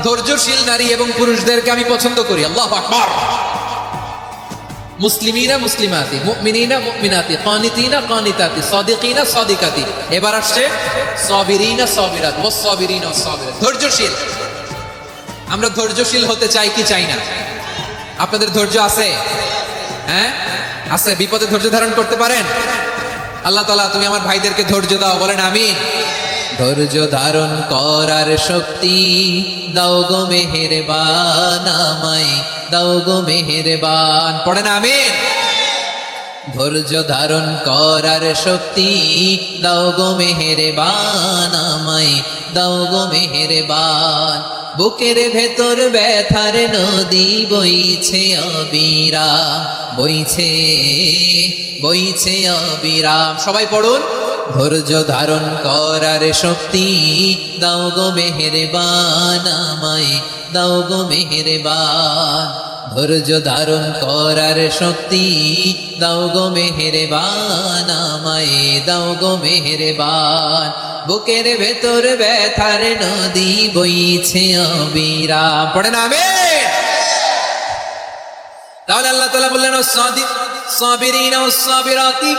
ধৈর্যশীল নারী এবং পুরুষদেরকে আমি পছন্দ করি। আল্লাহু আকবার। মুসলিমিনা মুসলিমাতি, মুমিনিনা মুমিনাতি, কানিতিনা কানিতাতি, সাদিকিনা সাদিকাতি। এবার আসছে সাবিরিনা সাবিরাত, ওয়াস-সাবিরিনা ওয়াস-সাবিরাত, ধৈর্যশীল। আমরা ধৈর্যশীল হতে চাই কি চাই না? আপনাদের ধৈর্য আছে? হ্যাঁ আছে। বিপদে ধৈর্য ধারণ করতে পারেন? আল্লাহ তাআলা তুমি আমার ভাইদেরকে ধৈর্য দাও, বলেন আমিন। ধৈর্য ধারণ করার শক্তি দাও গো মেহেরবান, আমায় দাও গো মেহেরবান, পড়েন আমিন। ধৈর্য ধারণ করার শক্তি দাও গো মেহেরবান, আমায় দাও গো মেহেরবান। বুকের ভেতর ব্যথার নদী বইছে অবিরাম, বইছে বইছে অবিরাম। সবাই পড়ুন, ধৈর্য ধারণ করার শক্তি দাও গো মেহেরবান, আমায় দাও গো মেহেরবান। ধৈর্য ধারণ করার শক্তি দাও গো মেহেরবান, আমায় দাও গো মেহেরবান। বুকের ভেতর ব্যথার নদী বইছে অবিরাম, পড়েন আমিন। তাহলে আল্লাহ তাআলা বললেন, ওয়াস-সাবিরিনা ওয়াস-সাবিরাতি,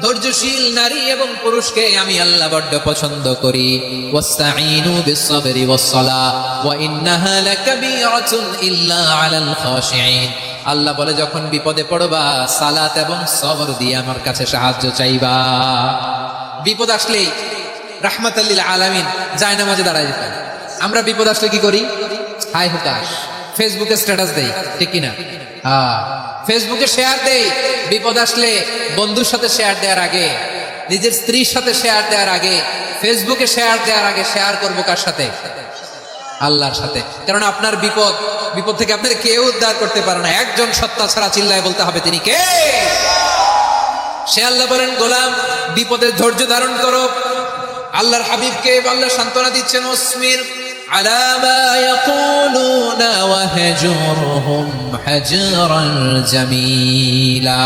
ধৈর্যশীল নারী এবং পুরুষকে আমি আল্লাহ বড্ড পছন্দ করি। ওয়াস্তাঈনু বিস-সাবরি ওয়াস-সালাহ ওয়া ইন্নাহা লাকাবীরাতুন ইল্লা আলাল খাশিঈন। আল্লাহ বলে যখন বিপদে পড়বা সালাত এবং সবর দিয়ে আমার কাছে সাহায্য চাইবা। বিপদ আসলেই রাহমাতাল লিল আলামিন জায়নামাজে দাঁড়ায় যেতেন। আমরা বিপদ আসলে কি করি? হাই হুতাশ, ফেসবুকে স্ট্যাটাস দেই, ঠিক কিনা? ফেসবুকে শেয়ার দেই। বিপদ আসলে বন্ধুর সাথে শেয়ার দেওয়ার আগে, নিজের স্ত্রীর সাথে শেয়ার দেওয়ার আগে, ফেসবুকে শেয়ার দেওয়ার আগে শেয়ার করবো কার সাথে? আল্লাহর সাথে। কারণ আপনার বিপদ থেকে আপনার কেউ উদ্ধার করতে পারে না, একজন সত্তা ছাড়া। চিল্লায় বলতে হবে তিনি কে? সে আল্লাহ বলেন, গোলাম বিপদের ধৈর্য ধারণ করো। আল্লাহর হাবিবকে আল্লাহ সান্ত্বনা দিচ্ছেন, ওয়াসমির আলা মা ইয়াকুলুনা ওয়াহজুরহুম হাজরান জামিলা।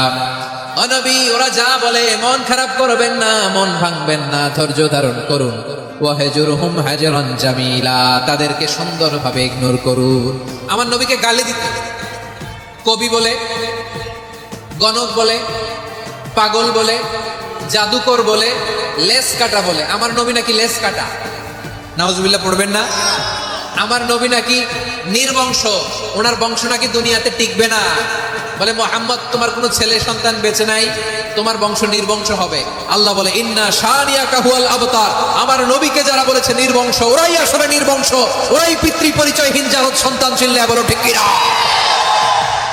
ও নবী, ওরা যা বলে মন খারাপ করবেন না, মন ভাঙবেন না, ধৈর্য ধারণ করুন। ওয়াহজুরহুম হাজরান জামিলা, তাদেরকে সুন্দরভাবে ইগনোর করুন। আমার নবীকে গালি দিতে কবি বলে, গণক বলে, পাগল বলে, জাদুকর বলে, লেস কাটা বলে। আমার নবী নাকি লেস কাটা? নাউজুবিল্লাহ পড়বেন না। আমার নবী নাকি নির্বংশ, ওনার বংশ নাকি দুনিয়াতে টিকবে না। বলে মুহাম্মদ, তোমার কোনো ছেলে সন্তান বেঁচে নাই, তোমার বংশ নির্বংশ হবে। আল্লাহ বলে ইন্না শানিয়াকা হুয়াল আবতার। আমার নবীকে যারা বলেছে নির্বংশ, ওরাই আসলে নির্বংশ, ওরাই পিতৃ পরিচয়হীন জারদ সন্তান। চিল্লায় বলো ঠিক কিনা?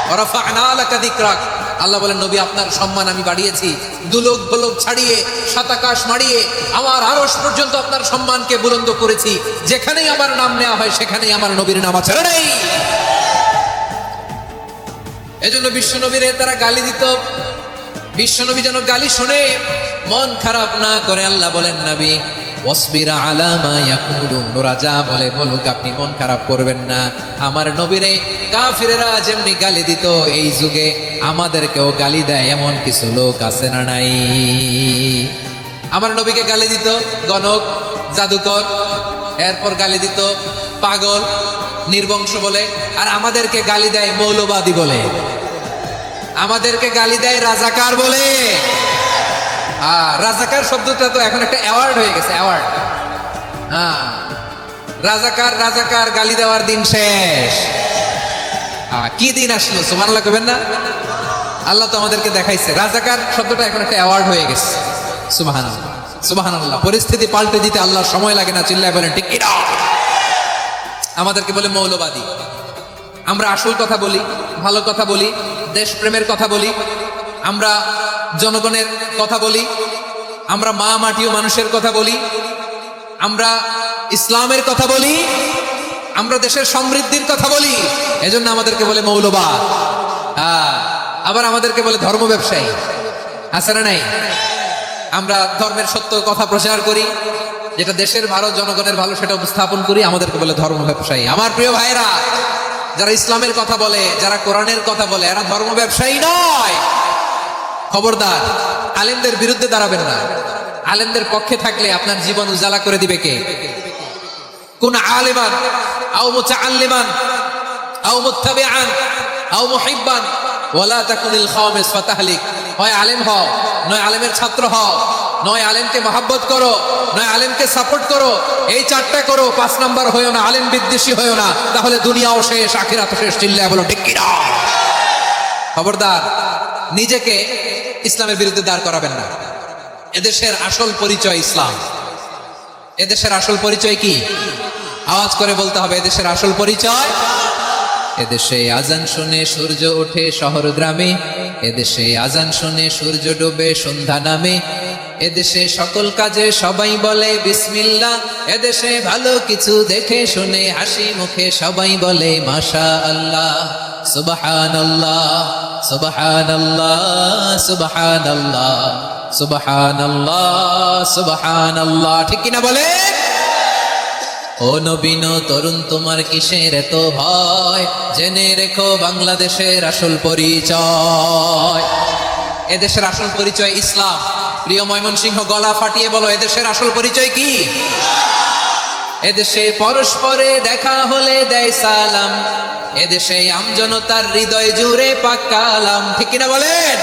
ওয়ারাফা'না লাকা যিকরাক। আল্লাহ বলেন, নবী আপনার সম্মান আমি বাড়িয়েছি। দুলোক গোলক ছাড়িয়ে, সাতাকাশ মারিয়ে আমার আরশ পর্যন্ত আপনার সম্মানকে বুলন্দ করেছি। যেখানেই আমার নাম নেওয়া হয় সেখানেই আমার নবীর নাম আছে। নেই এজন্য বিশ্ব নবীরে তারা গালি দিত। বিশ্ব নবী যেন গালি শুনে মন খারাপ না করে আল্লাহ বলেন, নবী ওয়াসবির আলা মা ইয়াকুলুন। ওরা যা বলে বলুক, আপনি মন খারাপ করবেন না। আমার নবীরে কাফিরেরা যেমনি গালি দিত, এই যুগে আমাদেরকেও গালি দেয় এমন কিছু লোক আছে না নাই? আমার নবীকে গালি দিত গণক, জাদুকর, এরপর গালি দিত পাগল, নির্বংশ বলে। আর আমাদেরকে গালি দেয় মৌলবাদী বলে, আমাদেরকে গালি দেয় রাজাকার বলে। রাজাকার শব্দটা তো এখন একটা অ্যাওয়ার্ড হয়ে গেছে, অ্যাওয়ার্ড। রাজাকার রাজাকার গালি দেওয়ার দিন শেষ। কি দিন আসলো? সুবহানাল্লাহ কইবেন না? আল্লাহ তো আমাদেরকে দেখাইছে। রাজাকার শব্দটা এখন একটা অ্যাওয়ার্ড হয়ে গেছে। সুবহানাল্লাহ, সুবহানাল্লাহ। পরিস্থিতি পাল্টে দিতে আল্লাহর সময় লাগে না। চিল্লায় বলেন ঠিক কিনা? আমাদেরকে বলে মৌলবাদী। আমরা আসল কথা বলি, ভালো কথা বলি, দেশপ্রেমের কথা বলি, আমরা জনগণের কথা বলি, আমরা মা মাটি ও মানুষের কথা বলি, আমরা ইসলামের কথা বলি, আমরা দেশের সমৃদ্ধির কথা বলি। এজন্য আমাদেরকে বলে মৌলবাদ। আবার আমাদেরকে বলে ধর্ম ব্যবসায়ী। আছে না নাই? আমরা ধর্মের সত্য কথা প্রচার করি, যেটা দেশের ভালো, জনগণের ভালো, সেটা উপস্থাপন করি। আমাদেরকে বলে ধর্ম ব্যবসায়ী। আমার প্রিয় ভাইরা, যারা ইসলামের কথা বলে, যারা কোরআনের কথা বলে, এরা ধর্ম ব্যবসায়ী নয়। খবরদার, আলেমদের বিরুদ্ধে দাঁড়াবেন না। আলেমদের পক্ষে থাকলে আপনার জীবন উজালা করে দিবে কে? কোন আলেমান আও মুতাআল্লিমান আও মুত্তাবিআন আও মুহিব্বান ওয়ালা তাকুনিল খামিস ফাতাহলিক। হয় আলেম হও, নয় আলেমের ছাত্র হও, নয় আলেমকে মহব্বত করো, নয় আলেমকে সাপোর্ট করো। এই চারটা করো, 5 নাম্বার হইও না, আলেম বিদ্বেষী হইও না, তাহলে দুনিয়াও শেষ, আখিরাতও শেষ। চিল্লায় বলো ঠিক কিনা? খবরদার, নিজেকে ইসলামের বিরুদ্ধে দাঁড় করাবেন না। এদেশের আসল পরিচয় ইসলাম। এদেশের আসল পরিচয় কি? আওয়াজ করে বলতে হবে, এদেশের আসল পরিচয়। এদেশে আজান শুনে সূর্য ওঠে শহর গ্রামে, এদেশে আজান শুনে সূর্য ডোবে সন্ধ্যা নামে, এদেশে সকল কাজে সবাই বলে বিসমিল্লাহ, এদেশে ভালো কিছু দেখে শুনে হাসি মুখে সবাই বলে মাশা আল্লাহ, সুবহানাল্লাহ, সুবহানাল্লাহ, সুবহানাল্লাহ, সুবহানাল্লাহ, সুবহানাল্লাহ। ঠিক কিনা বলে? ও নবীন তরুণ, তোমার কিসের এত ভয়? জেনে রেখো বাংলাদেশের আসল পরিচয়। এদেশের আসল পরিচয় ইসলাম। প্রিয় ময়মনসিংহ, গলা ফাটিয়ে বলো, এদেশের আসল পরিচয় কি? এদেশে পরস্পরে দেখা হলে দেয় সালাম, এদেশে আমজনতার হৃদয় জুড়ে পাক কালাম। ঠিক কিনা বলেন?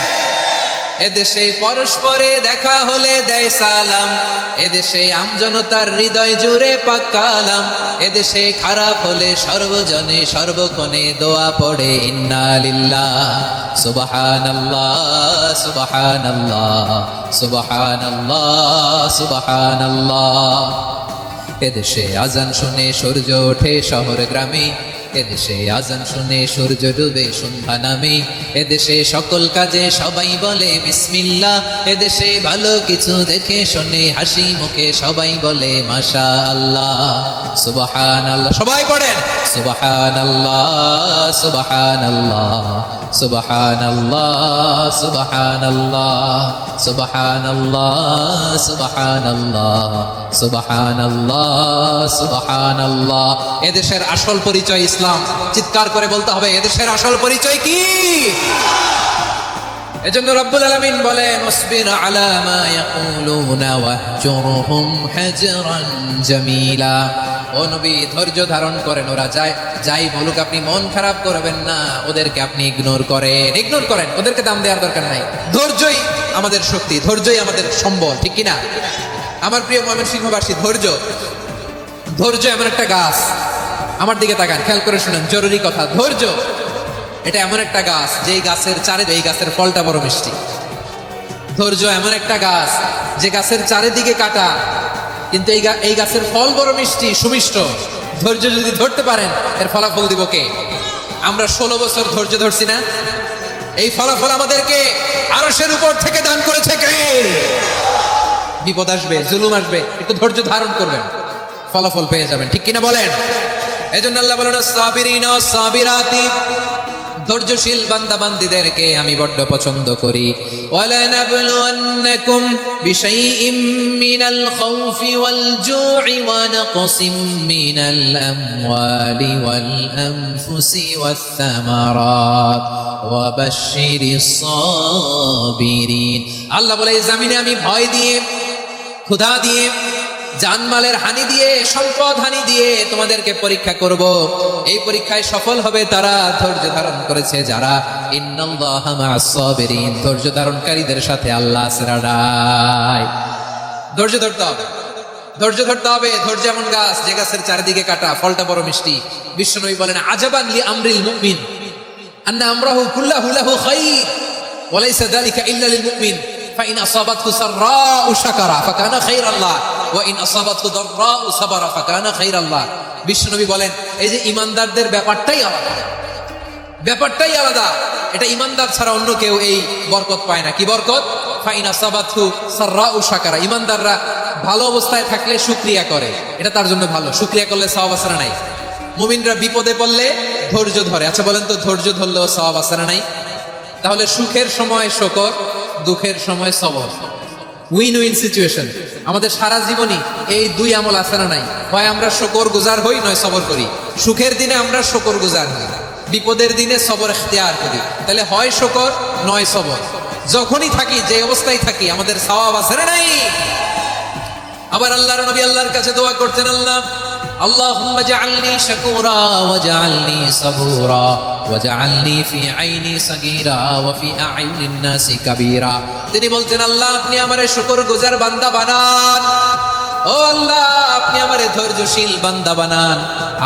এদেশে পরস্পরে দেখা হলে দেয় সালাম, এদেশে আমজনতার হৃদয় জুড়ে পাক কালাম, এদেশে খারাপ হলে সর্বজনে সর্বক্ষণে দোয়া পড়ে ইন্না লিল্লাহ সুবহানাল্লাহ সুবহানাল্লাহ সুবহানাল্লাহ সুবহানাল্লাহ। এদেশে আজান শুনে সূর্য ওঠে শহর গ্রামে, এদেশে আজান শুনে সূর্য ডুবে সন্ধ্যা নামে, এদেশে সকল কাজে সবাই বলে বিসমিল্লাহ, এদেশে ভালো কিছু দেখে শুনে হাসি মুখে সবাই বলে মাশাআল্লাহ সুবহানাল্লাহ। সবাই পড়েন সুবহানাল্লাহ সুবহানাল্লাহ সুবহানাল্লাহ সুবহানাল্লাহ সুবহানাল্লাহ সুবহানাল্লাহ সুবহানাল্লাহ সুবহানাল্লাহ। এদেশের আসল পরিচয় ইসলাম। চিৎকার করে বলতে হবে এদেশের আসল পরিচয় কি? এজন্য রব্বুল আলামিন বলেন ওয়াসবির আলা মা ইয়াকুলুনা ওয়াহজুরহুম হাজরান জামিলা। ও নবী ধৈর্য ধারণ করেন, ওরা যাই বলুক আপনি মন খারাপ করবেন না, ওদেরকে আপনি ইগনোর করেন, ওদেরকে দাম দেওয়ার দরকার নাই। ধৈর্যই আমাদের শক্তি, ধৈর্যই আমাদের সম্বল, ঠিক কিনা? আমার প্রিয় ময়মনসিংহবাসী, ধৈর্য এমন একটা গাছ, আমার দিকে তাকান, খেয়াল করে শুনেন, জরুরি কথা। ধৈর্য এটা এমন একটা গাছ, যেই গাছের চারিদিকে, এই গাছের ফলটা বড় মিষ্টি। ধৈর্য এমন একটা গাছ যে গাছের চারিদিকে কাটা, কিন্তু এই গাছের ফল বড় মিষ্টি সুমিষ্ট। ধৈর্য যদি ধরতে পারেন এর ফলাফল দিব কে? আমরা 16 বছর ধৈর্য ধরছি না? এই ফলাফল আমাদেরকে আরশের উপর থেকে দান করেছে কে? বিপদ আসবে, জুলুম আসবে, একটু ধৈর্য ধারণ করবেন, ফলাফল পেয়ে যাবেন, ঠিক কিনা বলেন? এজন্য আল্লাহ বলেন সাবিরিনা সাবিরাতি, ধৈর্যশীল বান্দা বান্দীদেরকে আমি বড্ড পছন্দ করি। ওয়ালা নাবলুওয়ান্নাকুম বিশাইইম মিনাল খাউফি ওয়াল জু'i ওয়া নাকসিম মিনাল আমওয়ালি ওয়াল আনফুসি ওয়াস সামারাত ওয়া বাশশিরিস সাবিরিন। আল্লাহ বলে এই জমিনে আমি ভয় দিয়ে, ক্ষুধা দিয়ে, জানমালের হানি দিয়ে, সম্পদ হানি দিয়ে তোমাদেরকে পরীক্ষা করব। এই পরীক্ষায় সফল হবে তারা ধৈর্য ধারণ করেছে যারা। ইন্নাল্লাহা মা'আস সাবিরিন, ধৈর্য ধারণকারীদের সাথে আল্লাহ আছে। ধৈর্য ধরতে হবে, ধৈর্য ধরতে হবে। ধৈর্য এমন গাছ যে গাছের চারিদিকে কাটা, ফলটা বড় মিষ্টি। বিশ্বনবী বলেন আজাবান লি আমরিল মুমিন আন্না আমরাহু কুল্লাহু লাহু খায়র ওয়া লাইসা যালিকা ইল্লা লিল মুমিন ফাইন আসাবাতহু সাররাউ শাকারা ফাকানা খায়রাল্লাহ ওয়া ইন আসাবাতহু দাররাউ সাবারা ফাকানা খায়রাল্লাহ। বিশ্বনবী বলেন এই যে ইমানদারদের ব্যাপারটাই আলাদা। এটা ইমানদার ছাড়া অন্য কেউ এই বরকত পায় না। কি বরকত? ফাইন আসাবাতহু সাররাউ শাকারা। ইমানদাররা ভালো অবস্থায় থাকলে শুকরিয়া করে, এটা তার জন্য ভালো। শুকরিয়া করলে সওয়াব আছে না নাই? মুমিনরা বিপদে পড়লে ধৈর্য ধরে। আচ্ছা বলেন তো, ধৈর্য ধরলেও সওয়াব আছে না নাই? তাহলে সুখের সময় শুকর, দুঃখের সময় সবর, উইন উইন সিচুয়েশন। আমাদের সারা জীবনই এই দুই আমল আছে না নাই? হয় আমরা শুকর গুজার হই, নয় সবর করি। সুখের দিনে আমরা শুকর গুজার হই, বিপদের দিনে সবর ইখতিয়ার করি। তাহলে হয় শুকর নয় সবর। যখনই থাকি, যে অবস্থায় থাকি, আমাদের সওয়াব আছে না নাই? আবার আল্লাহর নবী আল্লাহর কাছে দোয়া করতেন, আল্লাহুম্মা জাআলনি শাকুরা ওয়া জাআলনি সাবুরা ওয়া জাআলনি ফি আইনি সাগীরা ওয়া ফি আ'ইউনিন নাসি কাবীরা। তিনি বলতেন আল্লাহ আপনি আমারে শুকরগুজার বান্দা বানান, ও আল্লাহ আপনি আমারে ধৈর্যশীল বান্দা বানান,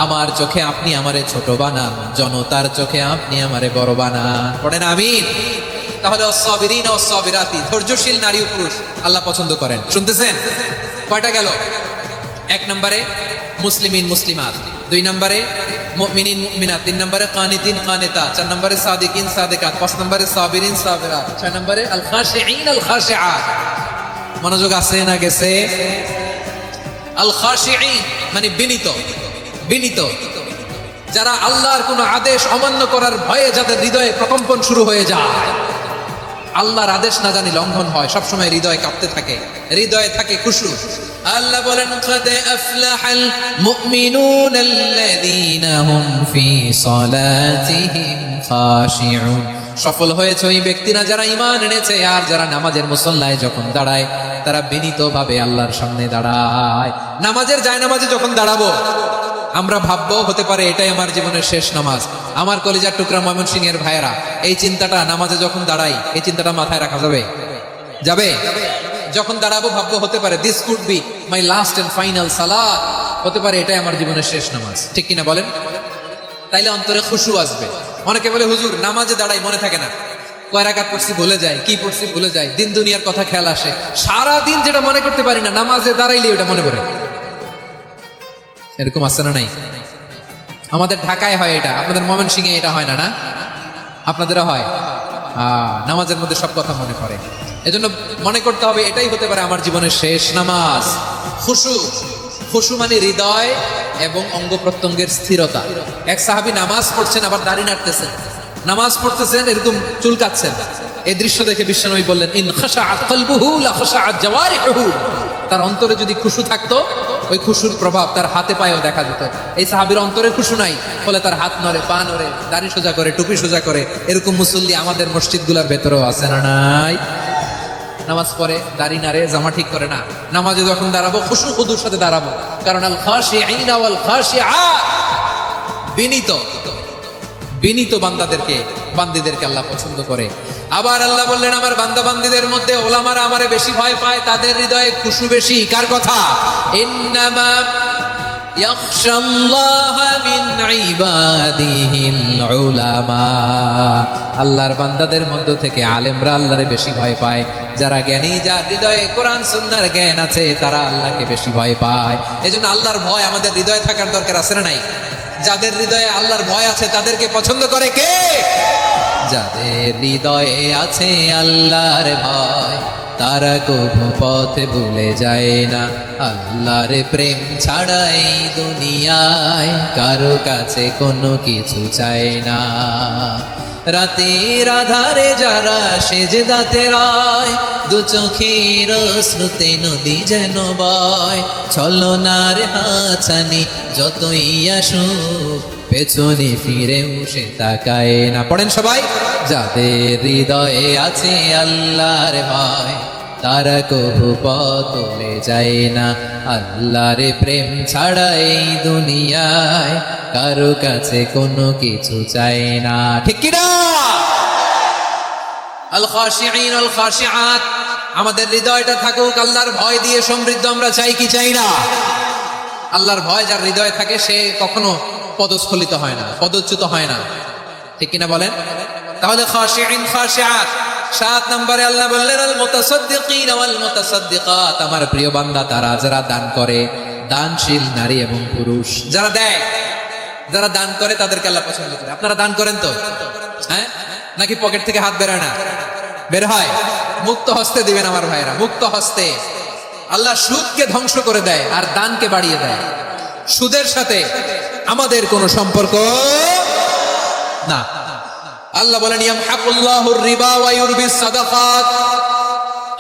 আমার চোখে আপনি আমারে ছোট বানান, জনতার চোখে আপনি আমারে বড় বানান। পড়েন আমিন। তাহলে সাবিরিন ও সাবিরাতি, ধৈর্যশীল নারী ও পুরুষ আল্লাহ পছন্দ করেন। শুনতেছেন? কয়টা গেল? 1 নম্বরে মুসলিমিন মুসলিমাত, 2 নম্বরে মুমিনিন মুমিনাত, 3 নম্বরে কানিতিন কানিতাত, 4 নম্বরে সাদিকিন সাদিকাত, 5 নম্বরে সাবিরিন সাবিরাত, 6 নম্বরে আল খাশিঈন আল খাশিআত। মনোযোগ আছে না গেছে? আল খাশিঈন মানে বিনীত, যারা আল্লাহর কোন আদেশ অমান্য করার ভয়ে যাদের হৃদয়ে প্রকম্পন শুরু হয়ে যায়, আল্লাহর আদেশ না জানি লঙ্ঘন হয়, সবসময় হৃদয় কাঁপতে থাকে, হৃদয়ে থাকে খুশু। আল্লাহ বলেন কাদ আফলাহাল মুমিনুন আল্লাযীনা হুম ফি সালাতিহিম খাশিউন। সফল হয়েছে ওই ব্যক্তিরা যারা ঈমান এনেছে আর যারা নামাজের মুসল্লায় যখন দাঁড়ায় তারা বিনীতভাবে আল্লাহর সামনে দাঁড়ায়। নামাজের জায়নামাজে যখন দাঁড়াবো আমরা ভাববো হতে পারে এটাই আমার জীবনের শেষ নামাজ। আমার কলিজার টুকরা ময়মনসিংহের ভাইয়েরা, এই চিন্তাটা নামাজে যখন দাঁড়াই, এই চিন্তাটা মাথায় রাখা যাবে? যাবে? যখন দাঁড়াবো ভাববো হতে পারে this could be my last and final সালাত, হতে পারে এটাই আমার জীবনের শেষ নামাজ। ঠিক কিনা বলেন? তাইলে অন্তরে খুশু আসবে। অনেকে বলে হুজুর নামাজে দাঁড়াই মনে থাকে না, কয় রাকাত পড়ছি ভুলে যায়, কি পড়ছি ভুলে যায়, দিন দুনিয়ার কথা খেয়াল আসে, সারা দিন যেটা মনে করতে পারি না নামাজে দাঁড়াইলে ওটা মনে পড়ে। এরকম আছে না নাই? আমাদের ঢাকায় হয় এটা, আপনাদের ময়মনসিংহে এটা হয় না? না আপনাদেরও হয়? নামাজের মধ্যে সব কথা মনে পড়ে। এজন্য মনে করতে হবে এটাই হতে পারে আমার জীবনের শেষ নামাজ। খুশু, খুশু মানে হৃদয় এবং অঙ্গ প্রত্যঙ্গের স্থিরতা। এক সাহাবী নামাজ পড়ছেন আবার দাড়ি নাড়তেছেন, নামাজ পড়তেছেন এরকম চুলকাচ্ছেন। এই দৃশ্য দেখে বিশ্বনবী বললেন ইন খাশাআত কলবুহু লা খাশাআত জাওয়ারিহুহু, তার অন্তরে যদি খুশু থাকতো ওই খুশুর প্রভাব তার হাতে পায়েও দেখা যেত। এই সাহাবীর অন্তরে খুশু নাই, ফলে তার হাত নড়ে, পা নড়ে, দাড়ি সোজা করে, টুপি সোজা করে। এরকম মুসল্লি আমাদের মসজিদগুলোর ভেতরেও আছে না নাই? নামাজ পড়ে, দাড়ি নাড়ে, জামা ঠিক করে না। নামাজে যখন দাঁড়াবো খুশু খুদুর সাথে দাঁড়াবো, কারণ আল খাশিঈনা ওয়াল খাশিআত, বিনীত বিনীত বান্দিদেরকে আল্লাহ পছন্দ করে। আবার আল্লাহ বললেন আমার বান্দা বান্দিদের মধ্যে ওলামারা আমারে বেশি ভয় পায়, তাদের হৃদয়ে খুশু বেশি। কার কথা? ইন্নামা ইয়াখশাল্লাহা মিন ইবাদিহিল উলামা, আল্লাহর বান্দাদের মধ্য থেকে আলেমরা আল্লাহরে বেশি ভয় পায়। যারা জ্ঞানী, যার হৃদয়ে কোরআন সুন্নাহর জ্ঞান আছে, তারা আল্লাহকে বেশি ভয় পায়। এজন্য আল্লাহর ভয় আমাদের হৃদয়ে থাকার দরকার আছে না নাই? যাদের হৃদয়ে আল্লাহর ভয় আছে তাদেরকে পছন্দ করে কে? যাদের হৃদয়ে আছে আল্লাহর ভয়, তারা কবু পথে ভুলে যায় না। আল্লাহর প্রেম ছাড়া এই দুনিয়ায় কারো কাছে কোনো কিছু চায় না। রাতের আধারে যারা সেজদাতে রয়, দু চোখের শ্রুতে নদী যেন বয়। ছলনার হাছানি যতই আসুক, পেছনে ফিরেও সে তাকায় না। পড়েন সবাই, যাদের হৃদয়ে আছে আল্লাহর ভয়, তারা কবু পথ ভুলে যায় না। আল্লাহর প্রেম ছাড়া এই দুনিয়ায় কারো কাছে কোনো কিছু চায় না। ঠিক কি না? আল খাশিঈন আল খাশিআত, আমাদের হৃদয়টা থাকুক আল্লাহর ভয় দিয়ে সমৃদ্ধ। আমরা চাই কি চাই না? আল্লাহর ভয় যার হৃদয়ে থাকে সে কখনো পদস্খলিত হয় না, পদচ্যুত হয় না। ঠিক কিনা বলেন? তাহলে খাশিঈন খাশিআত। 7 নম্বরে আল্লাহ বললেন আল মুতাসাদ্দিকিন ওয়াল মুতাসাদ্দিকাত, আমার প্রিয় বান্দা তারা যারা দান করে, দানশীল নারী এবং পুরুষ যারা দেয়, যারা দান করে তাদেরকে আল্লাহ পছন্দ করে। আপনারা দান করেন তো? হ্যাঁ, নাকি পকেট থেকে হাত বের হয় না? বের হয়। মুক্ত হস্তে দিবেন আমার ভাইরা, মুক্ত হস্তে। আল্লাহ সুদকে ধ্বংস করে দেয় আর দানকে বাড়িয়ে দেয়। সুদের সাথে আমাদের কোনো সম্পর্ক না। আল্লাহ বলেন ইয়ামহাকুল্লাহুর রিবা ওয়া ইউরবিস সাদাকাত,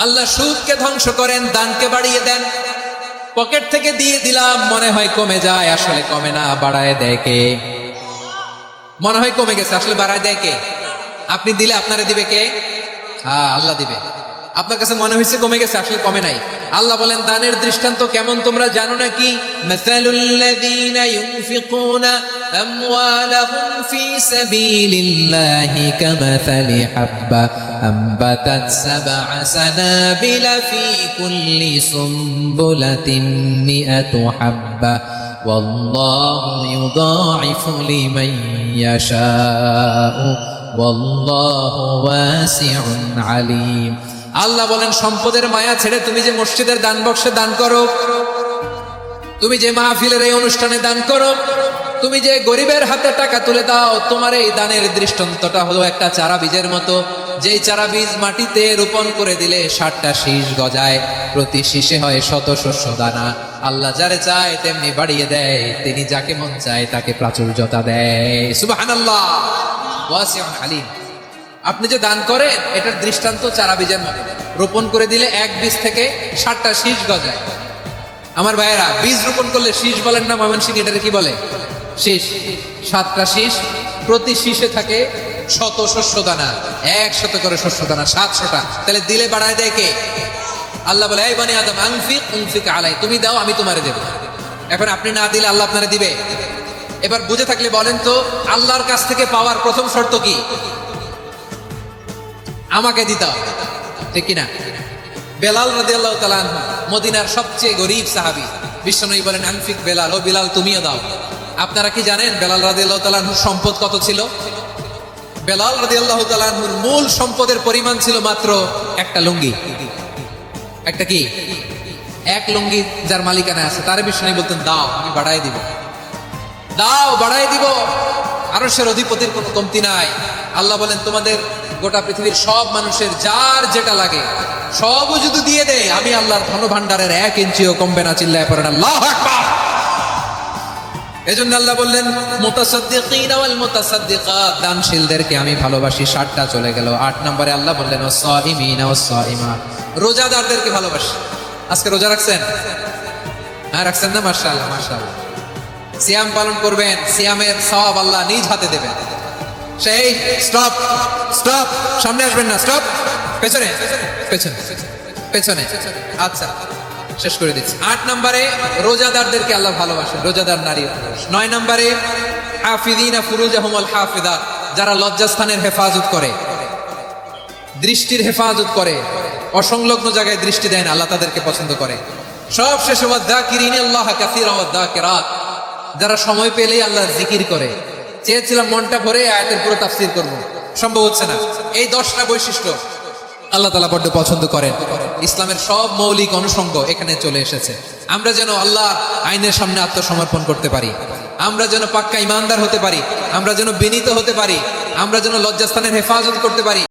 আল্লাহ সুদকে ধ্বংস করেন, দানকে বাড়িয়ে দেন। পকেট থেকে দিয়ে দিলাম মনে হয় কমে যায়, আসলে কমে না, বাড়ায় দেয় কে? মনে হয় কমে গেছে, আসলে বাড়ায় দেয় কে? আপনি দিলে আপনারে দিবে কে? হ্যাঁ, আল্লাহ দিবে। আপনার কাছে মনে হয়েছে কমে গেছে, আসলে কমে নাই। আল্লাহ বলেন দানের দৃষ্টান্ত কেমন তোমরা জানো নাকি? মাসালুল্লাযীনা ইউনফিকুনা আমওয়ালাহুম ফী সাবিলিল্লাহি কামাসালি হাব্বা আম্বাতাত সাবআ সানাবিলা ফী কুল্লি সুমবুলাতিন মিআতু হাব্বা ওয়াল্লাহু ইউদাঈফু লিমান ইয়াশাউ ওয়াল্লাহু ওয়াসিউন আলীম। আল্লাহ বলেন সম্পদের মায়া ছেড়ে তুমি যে মসজিদের দান বক্সে দান করো, তুমি যে মাহফিলের এই অনুষ্ঠানে দান করো, তুমি যে গরিবের হাতে টাকা তুলে দাও, তোমার এই দানের দৃষ্টান্তটা হলো একটা চারা বীজের মতো। যেই চারা বীজ মাটিতে রোপণ করে দিলে 60টা শীষ গজায়, প্রতি শীষে হয় শত শস্য দানা। আল্লাহ যারে চায় তেমনি বাড়িয়ে দেয়, তিনি যাকে মন চায় তাকে প্রাচুর্যতা দেয়। সুবহানাল্লাহ, ওয়াসিউন আলীম। আপনি যে দান করেন এটার দৃষ্টান্ত চারা বীজের মতো, রোপণ করে দিলে এক বীজ থেকে 60টা শীষ গজায়। আমার ভাইয়েরা, বীজ রোপণ করলে শীষ বলেন না ময়মনসিংহ, এটাকে কি বলে? শীষ। 7টা শীষ, প্রতি শীষে থাকে শত শস্য দানা, 100 করে শস্য দানা, 700টা। তাহলে দিলে বাড়ায় দেয় কে? আল্লাহ বলে এই বনি আদম আনফিক উনফিক আলাই, তুমি দাও আমি তোমারে দেব। এখন আপনি না দিলে আল্লাহ আপনারা দিবে? এবার বুঝে থাকলে বলেন তো, আল্লাহর কাছ থেকে পাওয়ার প্রথম শর্ত কি? আমাকে দিতে হবে, ঠিক কিনা? বেলাল রাদিয়াল্লাহু তাআলা আনহু মদিনার সবচেয়ে গরীব সাহাবী, বিশ্বনবী বলেন আনফিক বেলাল, ও বেলাল তুমিও দাও। আপনারা কি জানেন বেলাল রাদিয়াল্লাহু তাআলা আনহুর সম্পদ কত ছিল? বেলাল রাদিয়াল্লাহু তাআলা আনহুর মূল সম্পদের পরিমাণ ছিল মাত্র একটা লুঙ্গি। একটা কি? এক লুঙ্গি যার মালিকানা আছে তারে বিশ্বনবী বলতেন দাও, আমি বাড়াই দিব, দাও বাড়াই দিব। আরশের অধিপতির কোনো কমতি নাই। আল্লাহ বলেন তোমাদের গোটা পৃথিবীর সব মানুষের যার যেটা লাগে সবও যদি দিয়ে দেয়, আমি আল্লাহর ধন ভান্ডারের 1 ইঞ্চিও কমবে না। চিল্লায় পড়েন আল্লাহু আকবার। এজন্য আল্লাহ বললেন মুতাসাদ্দিকিন ওয়াল মুতাসাদ্দিকাত, দানশীলদেরকে আমি ভালোবাসি। 7টা চলে গেল। 8 নম্বরে আল্লাহ বললেন ওয়াস-সাইমিনা ওয়াস-সাইমাত, রোজাদারদেরকে ভালোবাসি। আজকে রোজা রাখছেন? হ্যাঁ রাখছেন না? মাশাআল্লাহ মাশাআল্লাহ। সিয়াম পালন করবেন, সিয়ামের সওয়াব আল্লাহ নিজ হাতে দেবেন। সেই স্টপ স্টপ, সামনে আসবেন না, স্টপ, পেছনে পেছনে পেছনে। আচ্ছা শেষ করে দিচ্ছি। 8 নম্বরে রোজাদারদেরকে আল্লাহ ভালোবাসেন, রোজাদার নারী। 9 নম্বরে হাফিযিনা ফুরুজাহুম ওয়াল হাফিযাত, যারা লজ্জাস্থানের হেফাজত করে, দৃষ্টির হেফাজত করে, অসংলগ্ন জায়গায় দৃষ্টি দেয় না, আল্লাহ তাদেরকে পছন্দ করে। সব শেষে ওয়াযাকিরিনাল্লাহ কাসীরা ওয়াযাকিরাত, যারা সময় পেলেই আল্লাহর জিকির করে। চেয়েছিলাম মনটা ভরে আয়াতের পুরো তাফসীর করব, সম্ভব হচ্ছে না। এই 10টা বৈশিষ্ট্য আল্লাহ তাআলা বড্ড পছন্দ করেন। ইসলামের সব মৌলিক অনুষঙ্গ এখানে চলে এসেছে। আমরা যেন আল্লাহ আইনের সামনে আত্মসমর্পণ করতে পারি, আমরা যেন পাক্কা ইমানদার হতে পারি, আমরা যেন বিনীত হতে পারি, আমরা যেন লজ্জাস্থানের হেফাজত করতে পারি।